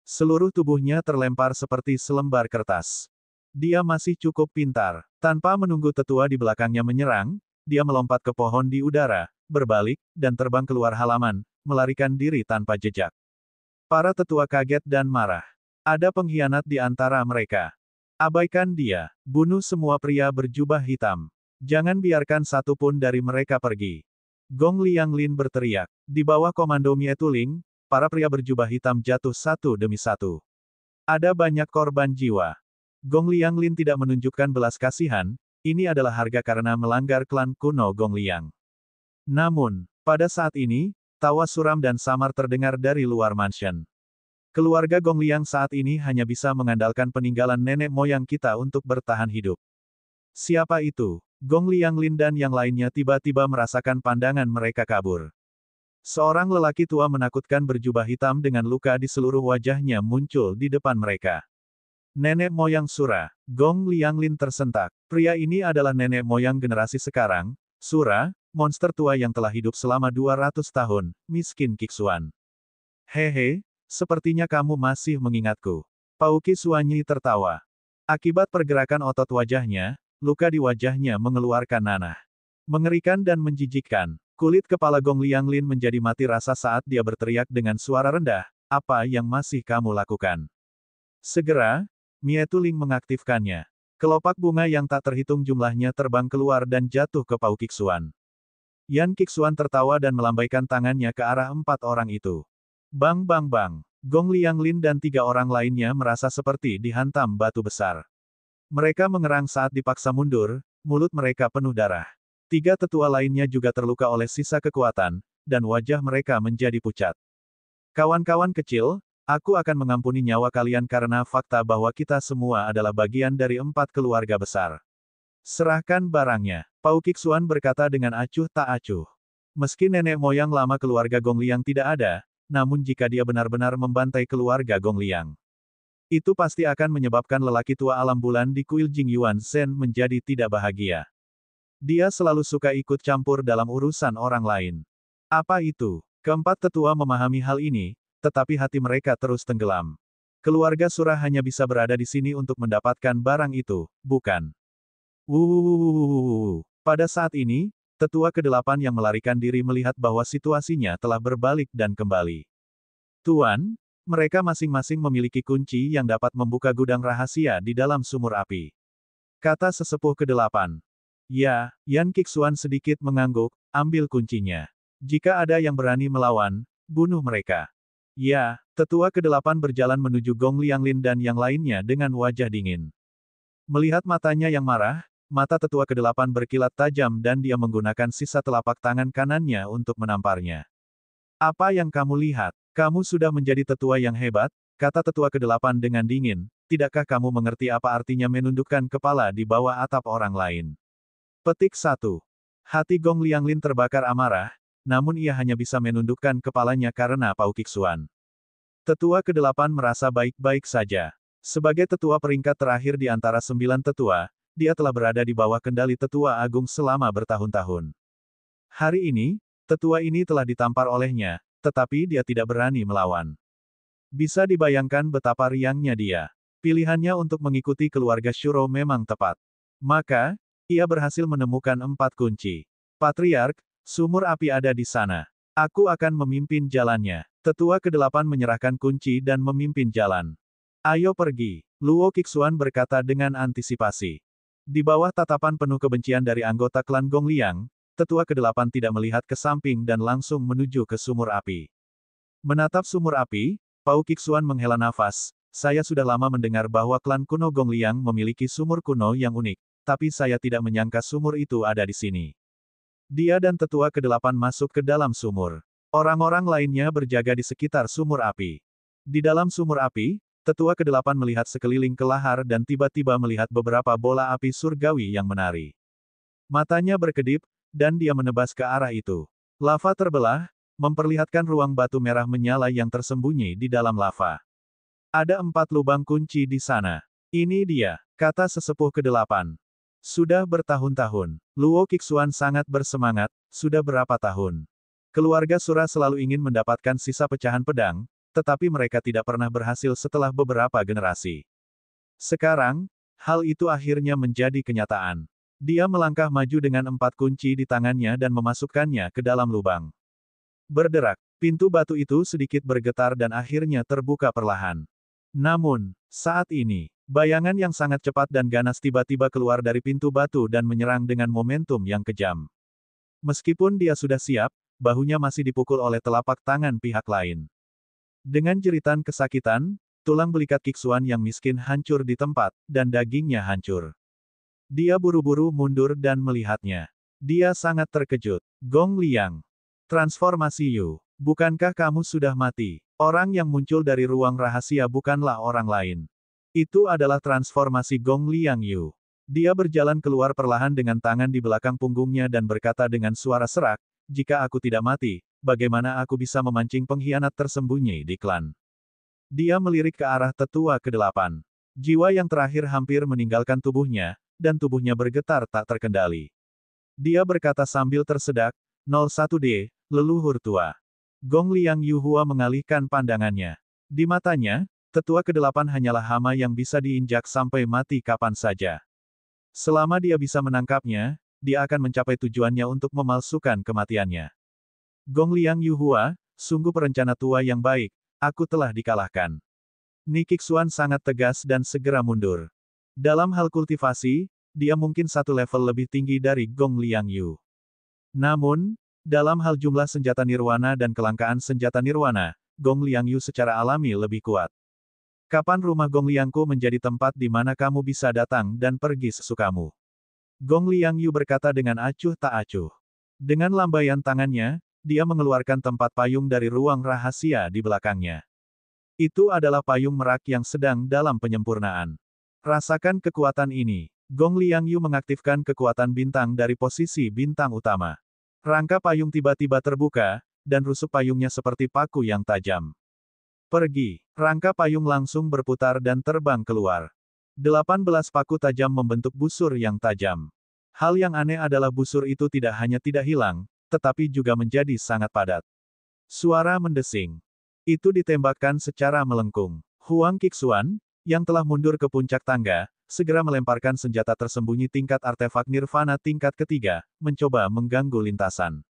Seluruh tubuhnya terlempar seperti selembar kertas. Dia masih cukup pintar. Tanpa menunggu tetua di belakangnya menyerang, dia melompat ke pohon di udara, berbalik, dan terbang keluar halaman, melarikan diri tanpa jejak. Para tetua kaget dan marah. Ada pengkhianat di antara mereka. Abaikan dia. Bunuh semua pria berjubah hitam. Jangan biarkan satu pun dari mereka pergi. Gong Lianglin berteriak. Di bawah komando Mietuling, para pria berjubah hitam jatuh satu demi satu. Ada banyak korban jiwa. Gong Lianglin tidak menunjukkan belas kasihan, ini adalah harga karena melanggar klan kuno Gong Liang. Namun, pada saat ini, tawa suram dan samar terdengar dari luar mansion. Keluarga Gong Liang saat ini hanya bisa mengandalkan peninggalan nenek moyang kita untuk bertahan hidup. Siapa itu? Gong Lianglin dan yang lainnya tiba-tiba merasakan pandangan mereka kabur. Seorang lelaki tua menakutkan berjubah hitam dengan luka di seluruh wajahnya muncul di depan mereka. Nenek moyang Sura. Gong Lianglin tersentak. Pria ini adalah nenek moyang generasi sekarang, Sura, monster tua yang telah hidup selama 200 tahun, miskin Kixuan. Hehe, sepertinya kamu masih mengingatku. Pauki Suanyi tertawa. Akibat pergerakan otot wajahnya, luka di wajahnya mengeluarkan nanah. Mengerikan dan menjijikkan. Kulit kepala Gong Lianglin menjadi mati rasa saat dia berteriak dengan suara rendah, "Apa yang masih kamu lakukan?" Segera, Mietuling mengaktifkannya. Kelopak bunga yang tak terhitung jumlahnya terbang keluar dan jatuh ke Pau Kixuan. Yan Kixuan tertawa dan melambaikan tangannya ke arah 4 orang itu. Bang bang bang. Gong Lianglin dan 3 orang lainnya merasa seperti dihantam batu besar. Mereka mengerang saat dipaksa mundur, mulut mereka penuh darah. 3 tetua lainnya juga terluka oleh sisa kekuatan, dan wajah mereka menjadi pucat. Kawan-kawan kecil, aku akan mengampuni nyawa kalian karena fakta bahwa kita semua adalah bagian dari 4 keluarga besar. Serahkan barangnya. Pau Kixuan berkata dengan acuh tak acuh. Meski nenek moyang lama keluarga Gong Liang tidak ada, namun jika dia benar-benar membantai keluarga Gong Liang, itu pasti akan menyebabkan lelaki tua alam bulan di kuil Jing Yuan Zhen menjadi tidak bahagia. Dia selalu suka ikut campur dalam urusan orang lain. Apa itu? Keempat tetua memahami hal ini, tetapi hati mereka terus tenggelam. Keluarga Surah hanya bisa berada di sini untuk mendapatkan barang itu, bukan? Pada saat ini, tetua ke-8 yang melarikan diri melihat bahwa situasinya telah berbalik dan kembali. Tuan, mereka masing-masing memiliki kunci yang dapat membuka gudang rahasia di dalam sumur api. Kata sesepuh ke-8. Ya, Yan Kixuan sedikit mengangguk, ambil kuncinya. Jika ada yang berani melawan, bunuh mereka. Ya, tetua ke-8 berjalan menuju Gong Lianglin dan yang lainnya dengan wajah dingin. Melihat matanya yang marah, mata tetua ke-8 berkilat tajam dan dia menggunakan sisa telapak tangan kanannya untuk menamparnya. Apa yang kamu lihat? Kamu sudah menjadi tetua yang hebat, kata tetua ke-8 dengan dingin, tidakkah kamu mengerti apa artinya menundukkan kepala di bawah atap orang lain? Petik 1. Hati Gong Lianglin terbakar amarah, namun ia hanya bisa menundukkan kepalanya karena Pau Kixuan. Tetua ke-8 merasa baik-baik saja. Sebagai tetua peringkat terakhir di antara 9 tetua, dia telah berada di bawah kendali tetua agung selama bertahun-tahun. Hari ini, tetua ini telah ditampar olehnya, tetapi dia tidak berani melawan. Bisa dibayangkan betapa riangnya dia. Pilihannya untuk mengikuti keluarga Shuro memang tepat. Maka, ia berhasil menemukan 4 kunci. Patriark, sumur api ada di sana. Aku akan memimpin jalannya. Tetua ke-8 menyerahkan kunci dan memimpin jalan. Ayo pergi, Luo Qixuan berkata dengan antisipasi. Di bawah tatapan penuh kebencian dari anggota klan Gongliang, tetua ke-8 tidak melihat ke samping dan langsung menuju ke sumur api. Menatap sumur api, Pao Qixuan menghela nafas. Saya sudah lama mendengar bahwa klan kuno Gongliang memiliki sumur kuno yang unik, tapi saya tidak menyangka sumur itu ada di sini. Dia dan tetua ke-8 masuk ke dalam sumur. Orang-orang lainnya berjaga di sekitar sumur api. Di dalam sumur api, tetua ke-8 melihat sekeliling ke lahar dan tiba-tiba melihat beberapa bola api surgawi yang menari. Matanya berkedip, dan dia menebas ke arah itu. Lava terbelah, memperlihatkan ruang batu merah menyala yang tersembunyi di dalam lava. Ada 4 lubang kunci di sana. Ini dia, kata sesepuh ke-8. Sudah bertahun-tahun, Luo Qixuan sangat bersemangat, sudah berapa tahun. Keluarga Sura selalu ingin mendapatkan sisa pecahan pedang, tetapi mereka tidak pernah berhasil setelah beberapa generasi. Sekarang, hal itu akhirnya menjadi kenyataan. Dia melangkah maju dengan 4 kunci di tangannya dan memasukkannya ke dalam lubang. Berderak, pintu batu itu sedikit bergetar dan akhirnya terbuka perlahan. Namun, saat ini, bayangan yang sangat cepat dan ganas tiba-tiba keluar dari pintu batu dan menyerang dengan momentum yang kejam. Meskipun dia sudah siap, bahunya masih dipukul oleh telapak tangan pihak lain. Dengan jeritan kesakitan, tulang belikat Qixuan yang miskin hancur di tempat, dan dagingnya hancur. Dia buru-buru mundur dan melihatnya. Dia sangat terkejut. Gong Liang. Transformasi Yu. Bukankah kamu sudah mati? Orang yang muncul dari ruang rahasia bukanlah orang lain. Itu adalah transformasi Gong Liang Yu. Dia berjalan keluar perlahan dengan tangan di belakang punggungnya dan berkata dengan suara serak, jika aku tidak mati, bagaimana aku bisa memancing pengkhianat tersembunyi di klan? Dia melirik ke arah tetua ke-8. Jiwa yang terakhir hampir meninggalkan tubuhnya, dan tubuhnya bergetar tak terkendali. Dia berkata sambil tersedak, 01D, leluhur tua. Gong Liang Yuhua mengalihkan pandangannya. Di matanya, tetua ke-8 hanyalah hama yang bisa diinjak sampai mati kapan saja. Selama dia bisa menangkapnya, dia akan mencapai tujuannya untuk memalsukan kematiannya. Gong Liang Yuhua, sungguh perencana tua yang baik, aku telah dikalahkan. Ni Qixuan sangat tegas dan segera mundur. Dalam hal kultivasi, dia mungkin 1 level lebih tinggi dari Gong Liang Yu. Namun, dalam hal jumlah senjata nirwana dan kelangkaan senjata nirwana, Gong Liang Yu secara alami lebih kuat. Kapan rumah Gong Liangku menjadi tempat di mana kamu bisa datang dan pergi sesukamu? Gong Liang Yu berkata dengan acuh tak acuh. Dengan lambaian tangannya, dia mengeluarkan tempat payung dari ruang rahasia di belakangnya. Itu adalah payung merak yang sedang dalam penyempurnaan. Rasakan kekuatan ini. Gong Liang Yu mengaktifkan kekuatan bintang dari posisi bintang utama. Rangka payung tiba-tiba terbuka, dan rusuk payungnya seperti paku yang tajam. Pergi. Rangka payung langsung berputar dan terbang keluar. 18 paku tajam membentuk busur yang tajam. Hal yang aneh adalah busur itu tidak hanya tidak hilang, tetapi juga menjadi sangat padat. Suara mendesing. Itu ditembakkan secara melengkung. Huang Qixuan, yang telah mundur ke puncak tangga, segera melemparkan senjata tersembunyi tingkat artefak nirvana tingkat ketiga, mencoba mengganggu lintasan.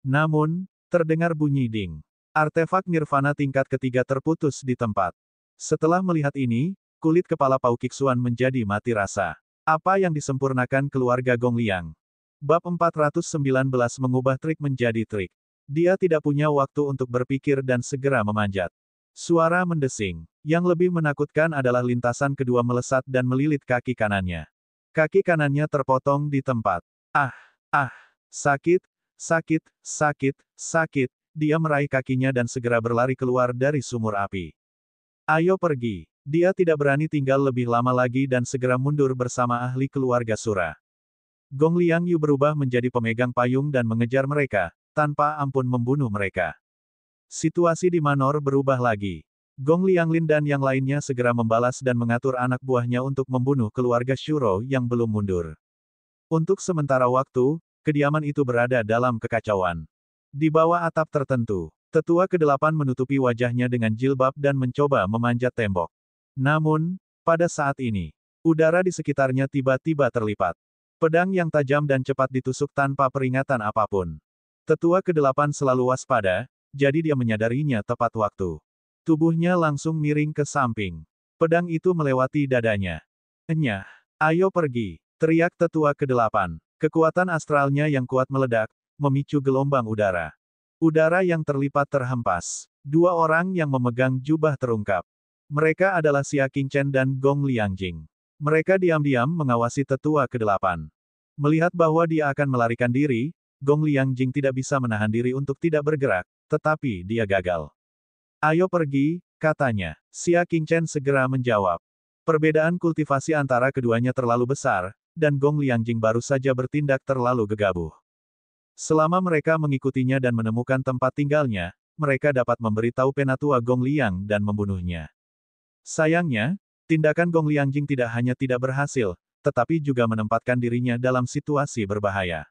Namun, terdengar bunyi ding. Artefak nirvana tingkat ketiga terputus di tempat. Setelah melihat ini, kulit kepala Pao Qixuan menjadi mati rasa. Apa yang disempurnakan keluarga Gong Liang? Bab 419 mengubah trik menjadi trik. Dia tidak punya waktu untuk berpikir dan segera memanjat. Suara mendesing. Yang lebih menakutkan adalah lintasan kedua melesat dan melilit kaki kanannya. Kaki kanannya terpotong di tempat. Ah! Ah! Sakit! Sakit! Sakit! Sakit! Dia meraih kakinya dan segera berlari keluar dari sumur api. Ayo pergi. Dia tidak berani tinggal lebih lama lagi dan segera mundur bersama ahli keluarga Sura. Gong Liang Yu berubah menjadi pemegang payung dan mengejar mereka, tanpa ampun membunuh mereka. Situasi di Manor berubah lagi. Gong Lianglin dan yang lainnya segera membalas dan mengatur anak buahnya untuk membunuh keluarga Shuro yang belum mundur. Untuk sementara waktu, kediaman itu berada dalam kekacauan. Di bawah atap tertentu, tetua ke-8 menutupi wajahnya dengan jilbab dan mencoba memanjat tembok. Namun, pada saat ini, Udara di sekitarnya tiba-tiba terlipat. Pedang yang tajam dan cepat ditusuk tanpa peringatan apapun. Tetua ke-8 selalu waspada, jadi dia menyadarinya tepat waktu. Tubuhnya langsung miring ke samping. Pedang itu melewati dadanya. Enyah. Ayo pergi, teriak tetua ke-8. Kekuatan astralnya yang kuat meledak, memicu gelombang udara. Udara yang terlipat terhempas. Dua orang yang memegang jubah terungkap. Mereka adalah Xia Qingchen dan Gong Liangjing. Mereka diam-diam mengawasi tetua ke-8. Melihat bahwa dia akan melarikan diri, Gong Liangjing tidak bisa menahan diri untuk tidak bergerak, tetapi dia gagal. Ayo pergi, katanya. Xia Qingchen segera menjawab. Perbedaan kultivasi antara keduanya terlalu besar, dan Gong Liangjing baru saja bertindak terlalu gegabah. Selama mereka mengikutinya dan menemukan tempat tinggalnya, mereka dapat memberitahu penatua Gong Liang dan membunuhnya. Sayangnya, tindakan Gong Liangjing tidak hanya tidak berhasil, tetapi juga menempatkan dirinya dalam situasi berbahaya.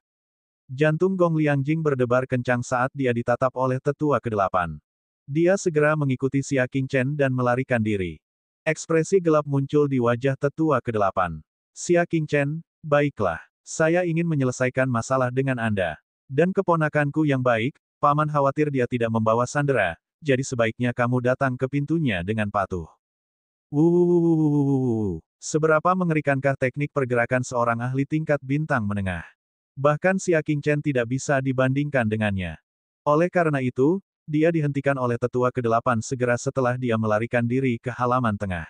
Jantung Gong Liangjing berdebar kencang saat dia ditatap oleh tetua ke-8. Dia segera mengikuti Xia Qingchen dan melarikan diri. Ekspresi gelap muncul di wajah tetua ke-8. Xia Qingchen, baiklah. Saya ingin menyelesaikan masalah dengan Anda. Dan keponakanku yang baik, Paman khawatir dia tidak membawa sandera, jadi sebaiknya kamu datang ke pintunya dengan patuh. Seberapa mengerikankah teknik pergerakan seorang ahli tingkat bintang menengah? Bahkan Xia Qingchen tidak bisa dibandingkan dengannya. Oleh karena itu, dia dihentikan oleh tetua ke-8 segera setelah dia melarikan diri ke halaman tengah.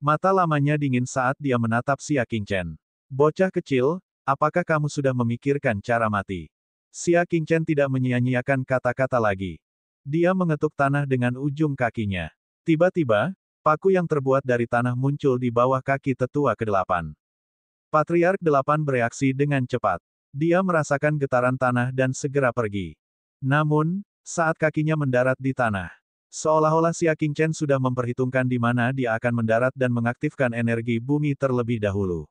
Mata lamanya dingin saat dia menatap Xia Qingchen. Bocah kecil, apakah kamu sudah memikirkan cara mati? Xia Qingchen tidak menyia-nyiakan kata-kata lagi. Dia mengetuk tanah dengan ujung kakinya. Tiba-tiba, paku yang terbuat dari tanah muncul di bawah kaki tetua ke-8. Patriark 8 bereaksi dengan cepat. Dia merasakan getaran tanah dan segera pergi. Namun, saat kakinya mendarat di tanah, seolah-olah Xia Qingchen sudah memperhitungkan di mana dia akan mendarat dan mengaktifkan energi bumi terlebih dahulu.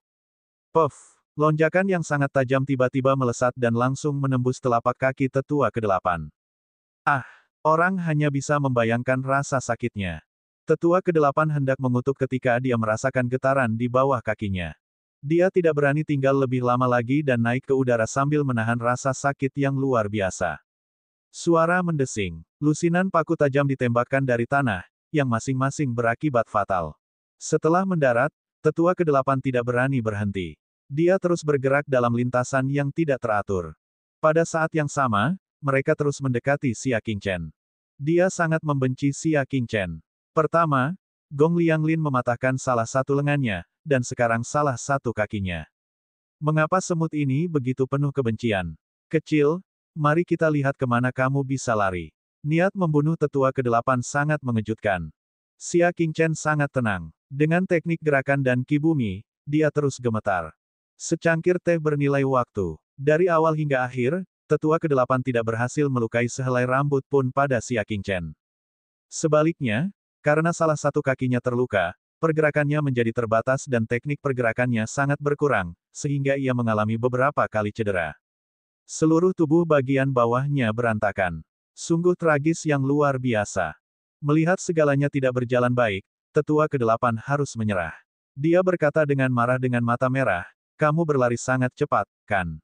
Puff! Lonjakan yang sangat tajam tiba-tiba melesat dan langsung menembus telapak kaki tetua ke-8. Ah! Orang hanya bisa membayangkan rasa sakitnya. Tetua ke-8 hendak mengutuk ketika dia merasakan getaran di bawah kakinya. Dia tidak berani tinggal lebih lama lagi dan naik ke udara sambil menahan rasa sakit yang luar biasa. Suara mendesing. Lusinan paku tajam ditembakkan dari tanah, yang masing-masing berakibat fatal. Setelah mendarat, tetua ke-8 tidak berani berhenti. Dia terus bergerak dalam lintasan yang tidak teratur. Pada saat yang sama, mereka terus mendekati Xia Qingchen. Dia sangat membenci Xia Qingchen. Pertama, Gong Lianglin mematahkan salah satu lengannya, dan sekarang salah satu kakinya. Mengapa semut ini begitu penuh kebencian? Kecil, mari kita lihat kemana kamu bisa lari. Niat membunuh tetua ke-8 sangat mengejutkan. Xia Qingchen sangat tenang. Dengan teknik gerakan dan ki bumi, dia terus gemetar. Secangkir teh bernilai waktu. Dari awal hingga akhir, tetua ke-8 tidak berhasil melukai sehelai rambut pun pada Xia Qingchen. Sebaliknya, karena salah satu kakinya terluka, pergerakannya menjadi terbatas dan teknik pergerakannya sangat berkurang, sehingga ia mengalami beberapa kali cedera. Seluruh tubuh bagian bawahnya berantakan. Sungguh tragis yang luar biasa. Melihat segalanya tidak berjalan baik, tetua ke-8 harus menyerah. Dia berkata dengan marah dengan mata merah, kamu berlari sangat cepat, kan?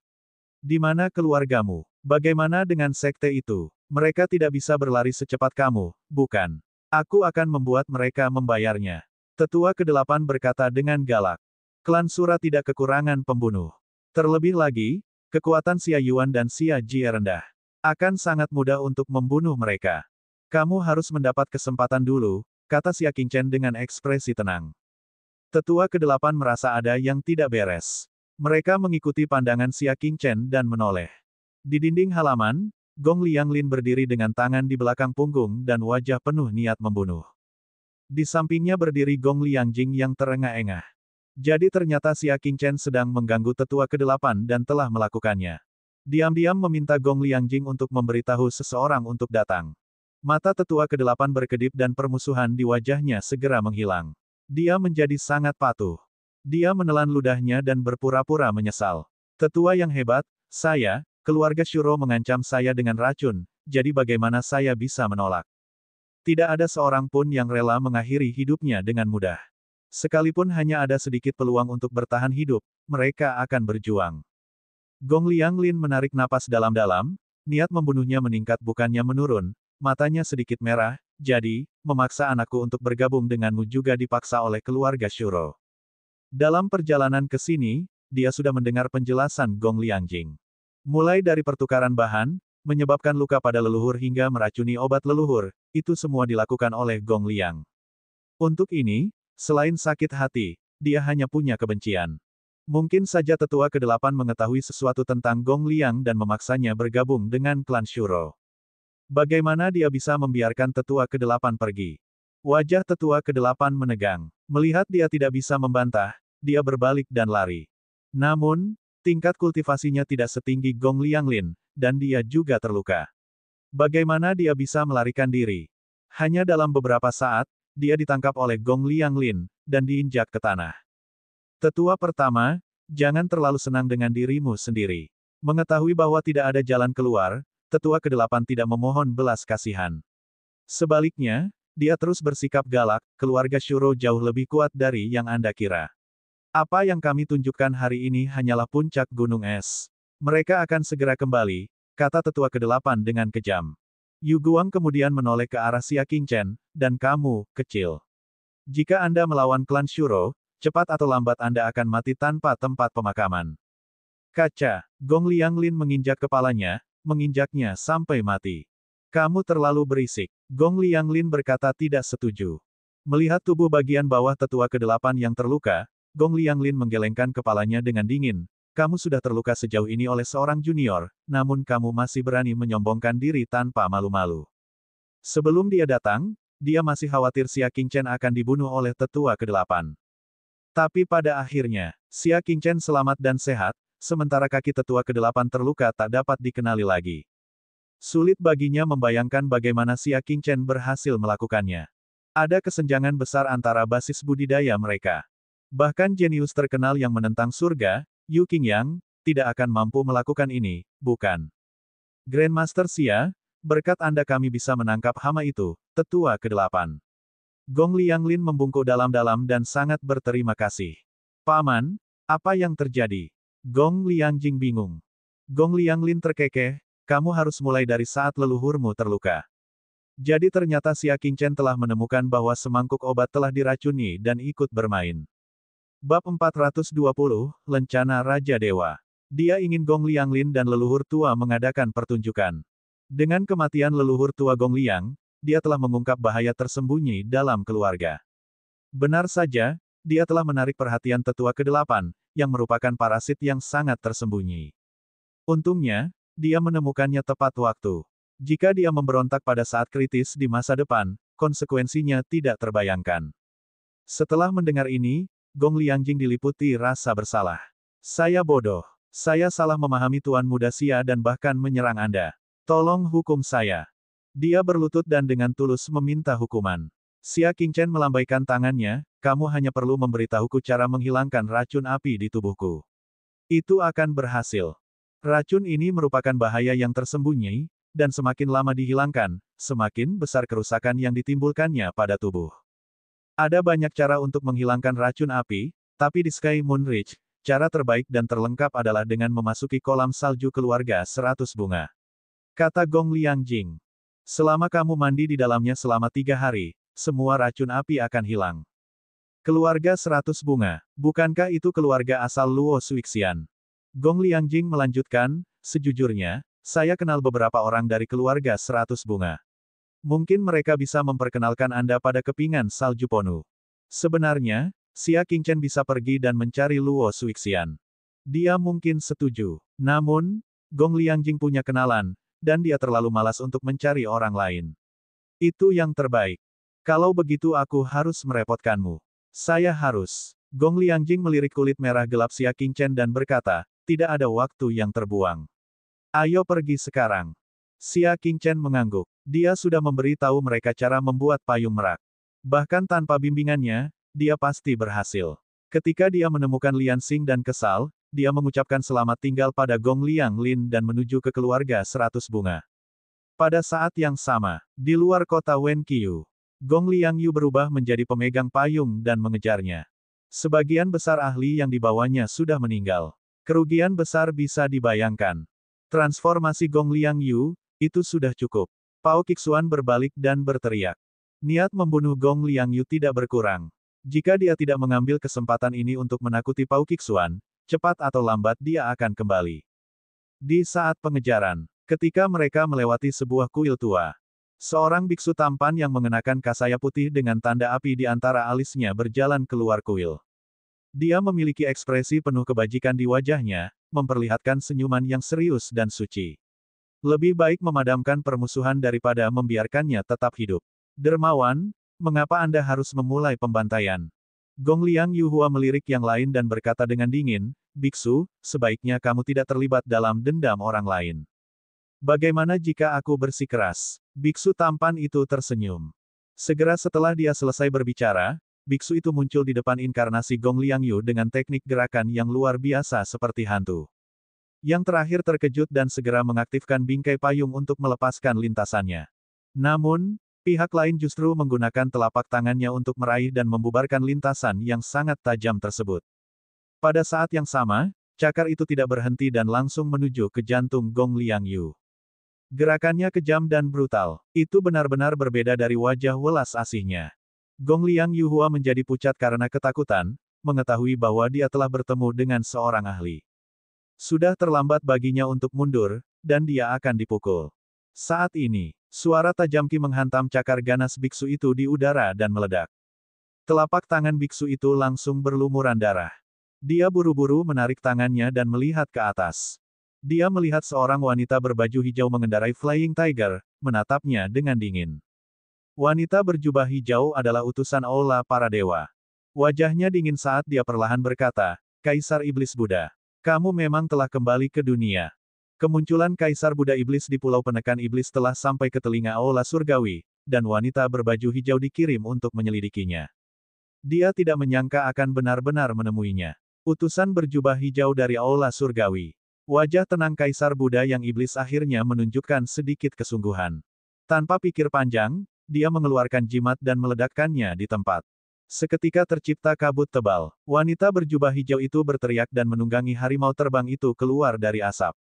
Di mana keluargamu? Bagaimana dengan sekte itu? Mereka tidak bisa berlari secepat kamu, bukan? Aku akan membuat mereka membayarnya. Tetua ke-8 berkata dengan galak. Klan Sura tidak kekurangan pembunuh. Terlebih lagi, kekuatan Xia Yuan dan Xia Jie rendah. Akan sangat mudah untuk membunuh mereka. Kamu harus mendapat kesempatan dulu, kata Xia Qingchen dengan ekspresi tenang. Tetua ke-8 merasa ada yang tidak beres. Mereka mengikuti pandangan Xia Qingchen dan menoleh. Di dinding halaman, Gong Lianglin berdiri dengan tangan di belakang punggung dan wajah penuh niat membunuh. Di sampingnya berdiri Gong Liangjing yang terengah-engah. Jadi ternyata Xia Qingchen sedang mengganggu tetua ke-8 dan telah melakukannya. Diam-diam meminta Gong Liangjing untuk memberitahu seseorang untuk datang. Mata tetua ke-8 berkedip dan permusuhan di wajahnya segera menghilang. Dia menjadi sangat patuh. Dia menelan ludahnya dan berpura-pura menyesal. Tetua yang hebat, saya, keluarga Shuro mengancam saya dengan racun, jadi bagaimana saya bisa menolak? Tidak ada seorang pun yang rela mengakhiri hidupnya dengan mudah. Sekalipun hanya ada sedikit peluang untuk bertahan hidup, mereka akan berjuang. Gong Lianglin menarik napas dalam-dalam, niat membunuhnya meningkat bukannya menurun, matanya sedikit merah, jadi, memaksa anakku untuk bergabung denganmu juga dipaksa oleh keluarga Shuro. Dalam perjalanan ke sini, dia sudah mendengar penjelasan Gong Liangjing. Mulai dari pertukaran bahan, menyebabkan luka pada leluhur hingga meracuni obat leluhur, itu semua dilakukan oleh Gong Liang. Untuk ini, selain sakit hati, dia hanya punya kebencian. Mungkin saja tetua ke-8 mengetahui sesuatu tentang Gong Liang dan memaksanya bergabung dengan klan Shuro. Bagaimana dia bisa membiarkan tetua ke-8 pergi? Wajah tetua ke-8 menegang. Melihat dia tidak bisa membantah, dia berbalik dan lari. Namun, tingkat kultivasinya tidak setinggi Gong Lianglin, dan dia juga terluka. Bagaimana dia bisa melarikan diri? Hanya dalam beberapa saat, dia ditangkap oleh Gong Lianglin, dan diinjak ke tanah. Tetua pertama, jangan terlalu senang dengan dirimu sendiri. Mengetahui bahwa tidak ada jalan keluar, tetua ke-8 tidak memohon belas kasihan. Sebaliknya, dia terus bersikap galak, keluarga Shuro jauh lebih kuat dari yang Anda kira. Apa yang kami tunjukkan hari ini hanyalah puncak gunung es. Mereka akan segera kembali, kata tetua ke-8 dengan kejam. Yu Guang kemudian menoleh ke arah Xia Qingchen, dan kamu, kecil. Jika Anda melawan klan Shuro, cepat atau lambat Anda akan mati tanpa tempat pemakaman. Kaca, Gong Lianglin menginjak kepalanya, menginjaknya sampai mati. Kamu terlalu berisik. Gong Lianglin berkata tidak setuju. Melihat tubuh bagian bawah tetua ke-8 yang terluka, Gong Lianglin menggelengkan kepalanya dengan dingin. Kamu sudah terluka sejauh ini oleh seorang junior, namun kamu masih berani menyombongkan diri tanpa malu-malu. Sebelum dia datang, dia masih khawatir Xia Qingchen akan dibunuh oleh tetua ke-8. Tapi pada akhirnya, Xia Qingchen selamat dan sehat, sementara kaki tetua ke-8 terluka tak dapat dikenali lagi. Sulit baginya membayangkan bagaimana Xia Qingchen berhasil melakukannya. Ada kesenjangan besar antara basis budidaya mereka. Bahkan jenius terkenal yang menentang surga, Yu Qingyang, tidak akan mampu melakukan ini, bukan? Grandmaster Xia, berkat Anda kami bisa menangkap hama itu, tetua ke-8. Gong Lianglin membungkuk dalam-dalam dan sangat berterima kasih. Paman, apa yang terjadi? Gong Liangjing bingung. Gong Lianglin terkekeh, kamu harus mulai dari saat leluhurmu terluka. Jadi ternyata Xia Qingchen telah menemukan bahwa semangkuk obat telah diracuni dan ikut bermain. Bab 420, Lencana Raja Dewa. Dia ingin Gong Lianglin dan leluhur tua mengadakan pertunjukan. Dengan kematian leluhur tua Gong Liang, dia telah mengungkap bahaya tersembunyi dalam keluarga. Benar saja, dia telah menarik perhatian tetua ke-8, yang merupakan parasit yang sangat tersembunyi. Untungnya, dia menemukannya tepat waktu. Jika dia memberontak pada saat kritis di masa depan, konsekuensinya tidak terbayangkan. Setelah mendengar ini, Gong Liangjing diliputi rasa bersalah. Saya bodoh. Saya salah memahami Tuan Muda Xia dan bahkan menyerang Anda. Tolong hukum saya. Dia berlutut dan dengan tulus meminta hukuman. Xia Qingchen melambaikan tangannya, kamu hanya perlu memberitahuku cara menghilangkan racun api di tubuhku. Itu akan berhasil. Racun ini merupakan bahaya yang tersembunyi, dan semakin lama dihilangkan, semakin besar kerusakan yang ditimbulkannya pada tubuh. Ada banyak cara untuk menghilangkan racun api, tapi di Sky Moon Ridge, cara terbaik dan terlengkap adalah dengan memasuki kolam salju keluarga 100 bunga. Kata Gong Liangjing. Selama kamu mandi di dalamnya selama 3 hari, semua racun api akan hilang. Keluarga 100 bunga, bukankah itu keluarga asal Luo Suixian? Gong Liangjing melanjutkan, sejujurnya, saya kenal beberapa orang dari keluarga 100 bunga. Mungkin mereka bisa memperkenalkan Anda pada kepingan salju Ponu. Sebenarnya, Xia Qingchen bisa pergi dan mencari Luo Suixian. Dia mungkin setuju. Namun, Gong Liangjing punya kenalan, dan dia terlalu malas untuk mencari orang lain. Itu yang terbaik. Kalau begitu aku harus merepotkanmu. Saya harus. Gong Liangjing melirik kulit merah gelap Xia Qingchen dan berkata, tidak ada waktu yang terbuang. Ayo pergi sekarang. Xia Qingchen mengangguk. Dia sudah memberi tahu mereka cara membuat payung merak. Bahkan tanpa bimbingannya, dia pasti berhasil. Ketika dia menemukan Lian Xing dan kesal, dia mengucapkan selamat tinggal pada Gong Lianglin dan menuju ke keluarga 100 bunga. Pada saat yang sama, di luar kota Wenqiu, Gong Liang Yu berubah menjadi pemegang payung dan mengejarnya. Sebagian besar ahli yang dibawanya sudah meninggal. Kerugian besar bisa dibayangkan. Transformasi Gong Liang Yu, itu sudah cukup. Pao Qixuan berbalik dan berteriak. Niat membunuh Gong Liang Yu tidak berkurang. Jika dia tidak mengambil kesempatan ini untuk menakuti Pao Qixuan, cepat atau lambat dia akan kembali. Di saat pengejaran, ketika mereka melewati sebuah kuil tua, seorang biksu tampan yang mengenakan kasaya putih dengan tanda api di antara alisnya berjalan keluar kuil. Dia memiliki ekspresi penuh kebajikan di wajahnya, memperlihatkan senyuman yang serius dan suci. Lebih baik memadamkan permusuhan daripada membiarkannya tetap hidup. Dermawan, mengapa Anda harus memulai pembantaian? Gong Liang Yuhua melirik yang lain dan berkata dengan dingin, Biksu, sebaiknya kamu tidak terlibat dalam dendam orang lain. Bagaimana jika aku bersikeras? Biksu tampan itu tersenyum. Segera setelah dia selesai berbicara, biksu itu muncul di depan inkarnasi Gong Liang Yu dengan teknik gerakan yang luar biasa seperti hantu. Yang terakhir terkejut dan segera mengaktifkan bingkai payung untuk melepaskan lintasannya. Namun, pihak lain justru menggunakan telapak tangannya untuk meraih dan membubarkan lintasan yang sangat tajam tersebut. Pada saat yang sama, cakar itu tidak berhenti dan langsung menuju ke jantung Gong Liang Yu. Gerakannya kejam dan brutal. Itu benar-benar berbeda dari wajah welas asihnya. Gong Liang Yuhua menjadi pucat karena ketakutan, mengetahui bahwa dia telah bertemu dengan seorang ahli. Sudah terlambat baginya untuk mundur, dan dia akan dipukul. Saat ini, suara tajam Ki menghantam cakar ganas biksu itu di udara dan meledak. Telapak tangan biksu itu langsung berlumuran darah. Dia buru-buru menarik tangannya dan melihat ke atas. Dia melihat seorang wanita berbaju hijau mengendarai Flying Tiger, menatapnya dengan dingin. Wanita berjubah hijau adalah utusan Aula para dewa. Wajahnya dingin saat dia perlahan berkata, Kaisar Iblis Buddha. Kamu memang telah kembali ke dunia. Kemunculan Kaisar Buddha Iblis di Pulau Penekan Iblis telah sampai ke telinga Aula Surgawi, dan wanita berbaju hijau dikirim untuk menyelidikinya. Dia tidak menyangka akan benar-benar menemuinya. Utusan berjubah hijau dari Aula Surgawi. Wajah tenang Kaisar Buddha yang iblis akhirnya menunjukkan sedikit kesungguhan. Tanpa pikir panjang, dia mengeluarkan jimat dan meledakkannya di tempat. Seketika tercipta kabut tebal. Wanita berjubah hijau itu berteriak dan menunggangi harimau terbang itu keluar dari asap.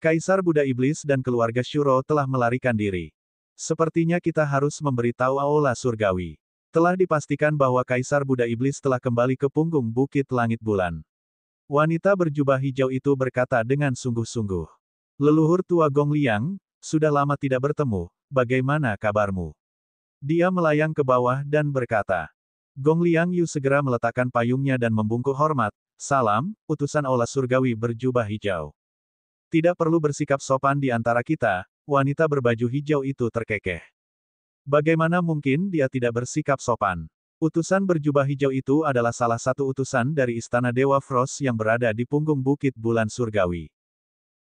Kaisar Buddha Iblis dan keluarga Shuro telah melarikan diri. Sepertinya kita harus memberitahu Aula Surgawi. Telah dipastikan bahwa Kaisar Buddha Iblis telah kembali ke punggung Bukit Langit Bulan. Wanita berjubah hijau itu berkata dengan sungguh-sungguh. Leluhur tua Gong Liang, sudah lama tidak bertemu, bagaimana kabarmu? Dia melayang ke bawah dan berkata. Gong Liang Yu segera meletakkan payungnya dan membungkuk hormat, salam, utusan Aula Surgawi berjubah hijau. Tidak perlu bersikap sopan di antara kita, wanita berbaju hijau itu terkekeh. Bagaimana mungkin dia tidak bersikap sopan? Utusan berjubah hijau itu adalah salah satu utusan dari Istana Dewa Frost yang berada di punggung Bukit Bulan Surgawi.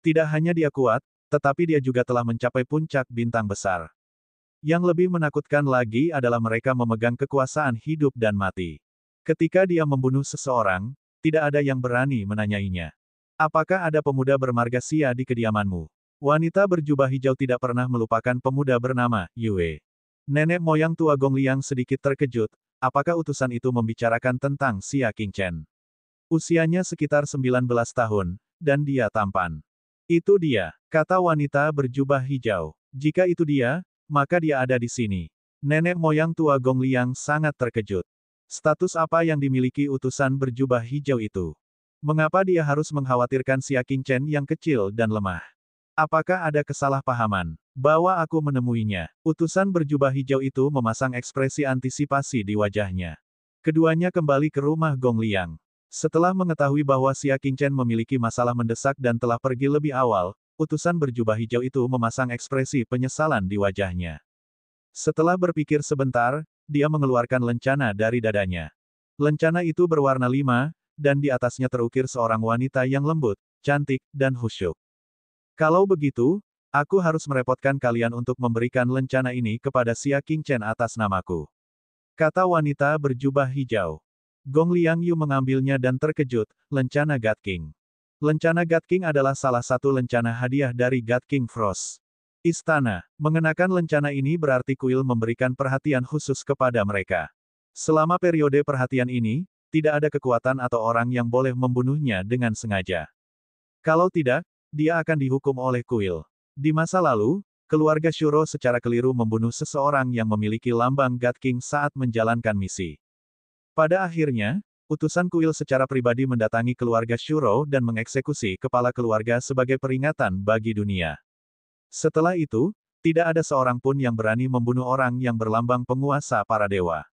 Tidak hanya dia kuat, tetapi dia juga telah mencapai puncak bintang besar. Yang lebih menakutkan lagi adalah mereka memegang kekuasaan hidup dan mati. Ketika dia membunuh seseorang, tidak ada yang berani menanyainya. Apakah ada pemuda bermarga sia di kediamanmu? Wanita berjubah hijau tidak pernah melupakan pemuda bernama Yue. Nenek moyang tua Gong Liang sedikit terkejut, apakah utusan itu membicarakan tentang Xia Qingchen? Usianya sekitar 19 tahun, dan dia tampan. Itu dia, kata wanita berjubah hijau. Jika itu dia, maka dia ada di sini. Nenek moyang tua Gong Liang sangat terkejut. Status apa yang dimiliki utusan berjubah hijau itu? Mengapa dia harus mengkhawatirkan Xia Qingchen yang kecil dan lemah? Apakah ada kesalahpahaman? Bawa aku menemuinya. Utusan berjubah hijau itu memasang ekspresi antisipasi di wajahnya. Keduanya kembali ke rumah Gong Liang. Setelah mengetahui bahwa Xia Qingchen memiliki masalah mendesak dan telah pergi lebih awal, utusan berjubah hijau itu memasang ekspresi penyesalan di wajahnya. Setelah berpikir sebentar, dia mengeluarkan lencana dari dadanya. Lencana itu berwarna 5, dan di atasnya terukir seorang wanita yang lembut, cantik, dan khusyuk. Kalau begitu, aku harus merepotkan kalian untuk memberikan lencana ini kepada Xia Qingchen atas namaku. Kata wanita berjubah hijau. Gong Liang Yu mengambilnya dan terkejut, lencana God King. Lencana God King adalah salah satu lencana hadiah dari God King Frost. Istana. Mengenakan lencana ini berarti kuil memberikan perhatian khusus kepada mereka. Selama periode perhatian ini, tidak ada kekuatan atau orang yang boleh membunuhnya dengan sengaja. Kalau tidak, dia akan dihukum oleh kuil. Di masa lalu, keluarga Shuro secara keliru membunuh seseorang yang memiliki lambang God King saat menjalankan misi. Pada akhirnya, utusan kuil secara pribadi mendatangi keluarga Shuro dan mengeksekusi kepala keluarga sebagai peringatan bagi dunia. Setelah itu, tidak ada seorang pun yang berani membunuh orang yang berlambang penguasa para dewa.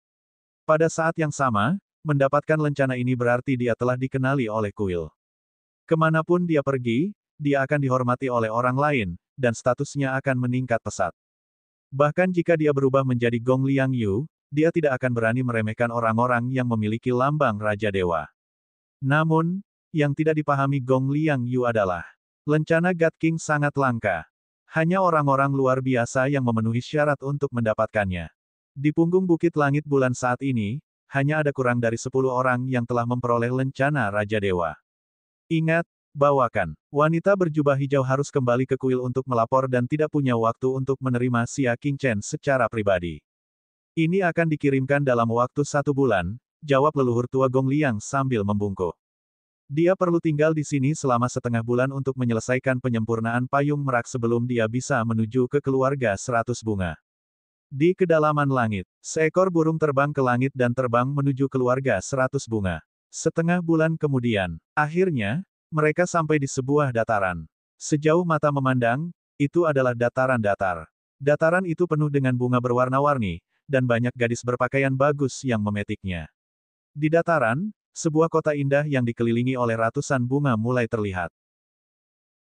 Pada saat yang sama, mendapatkan lencana ini berarti dia telah dikenali oleh kuil. Kemanapun dia pergi, dia akan dihormati oleh orang lain, dan statusnya akan meningkat pesat. Bahkan jika dia berubah menjadi Gong Liang Yu, dia tidak akan berani meremehkan orang-orang yang memiliki lambang Raja Dewa. Namun, yang tidak dipahami Gong Liang Yu adalah, lencana God King sangat langka. Hanya orang-orang luar biasa yang memenuhi syarat untuk mendapatkannya. Di punggung Bukit Langit Bulan saat ini, hanya ada kurang dari 10 orang yang telah memperoleh lencana Raja Dewa. Ingat, bawakan. Wanita berjubah hijau harus kembali ke kuil untuk melapor dan tidak punya waktu untuk menerima Xia Qingchen secara pribadi. Ini akan dikirimkan dalam waktu 1 bulan, jawab leluhur tua Gong Liang sambil membungkuk. Dia perlu tinggal di sini selama setengah bulan untuk menyelesaikan penyempurnaan payung merak sebelum dia bisa menuju ke keluarga 100 bunga. Di kedalaman langit, seekor burung terbang ke langit dan terbang menuju keluarga 100 bunga. Setengah bulan kemudian, akhirnya, mereka sampai di sebuah dataran. Sejauh mata memandang, itu adalah dataran datar. Dataran itu penuh dengan bunga berwarna-warni, dan banyak gadis berpakaian bagus yang memetiknya. Di dataran, sebuah kota indah yang dikelilingi oleh ratusan bunga mulai terlihat.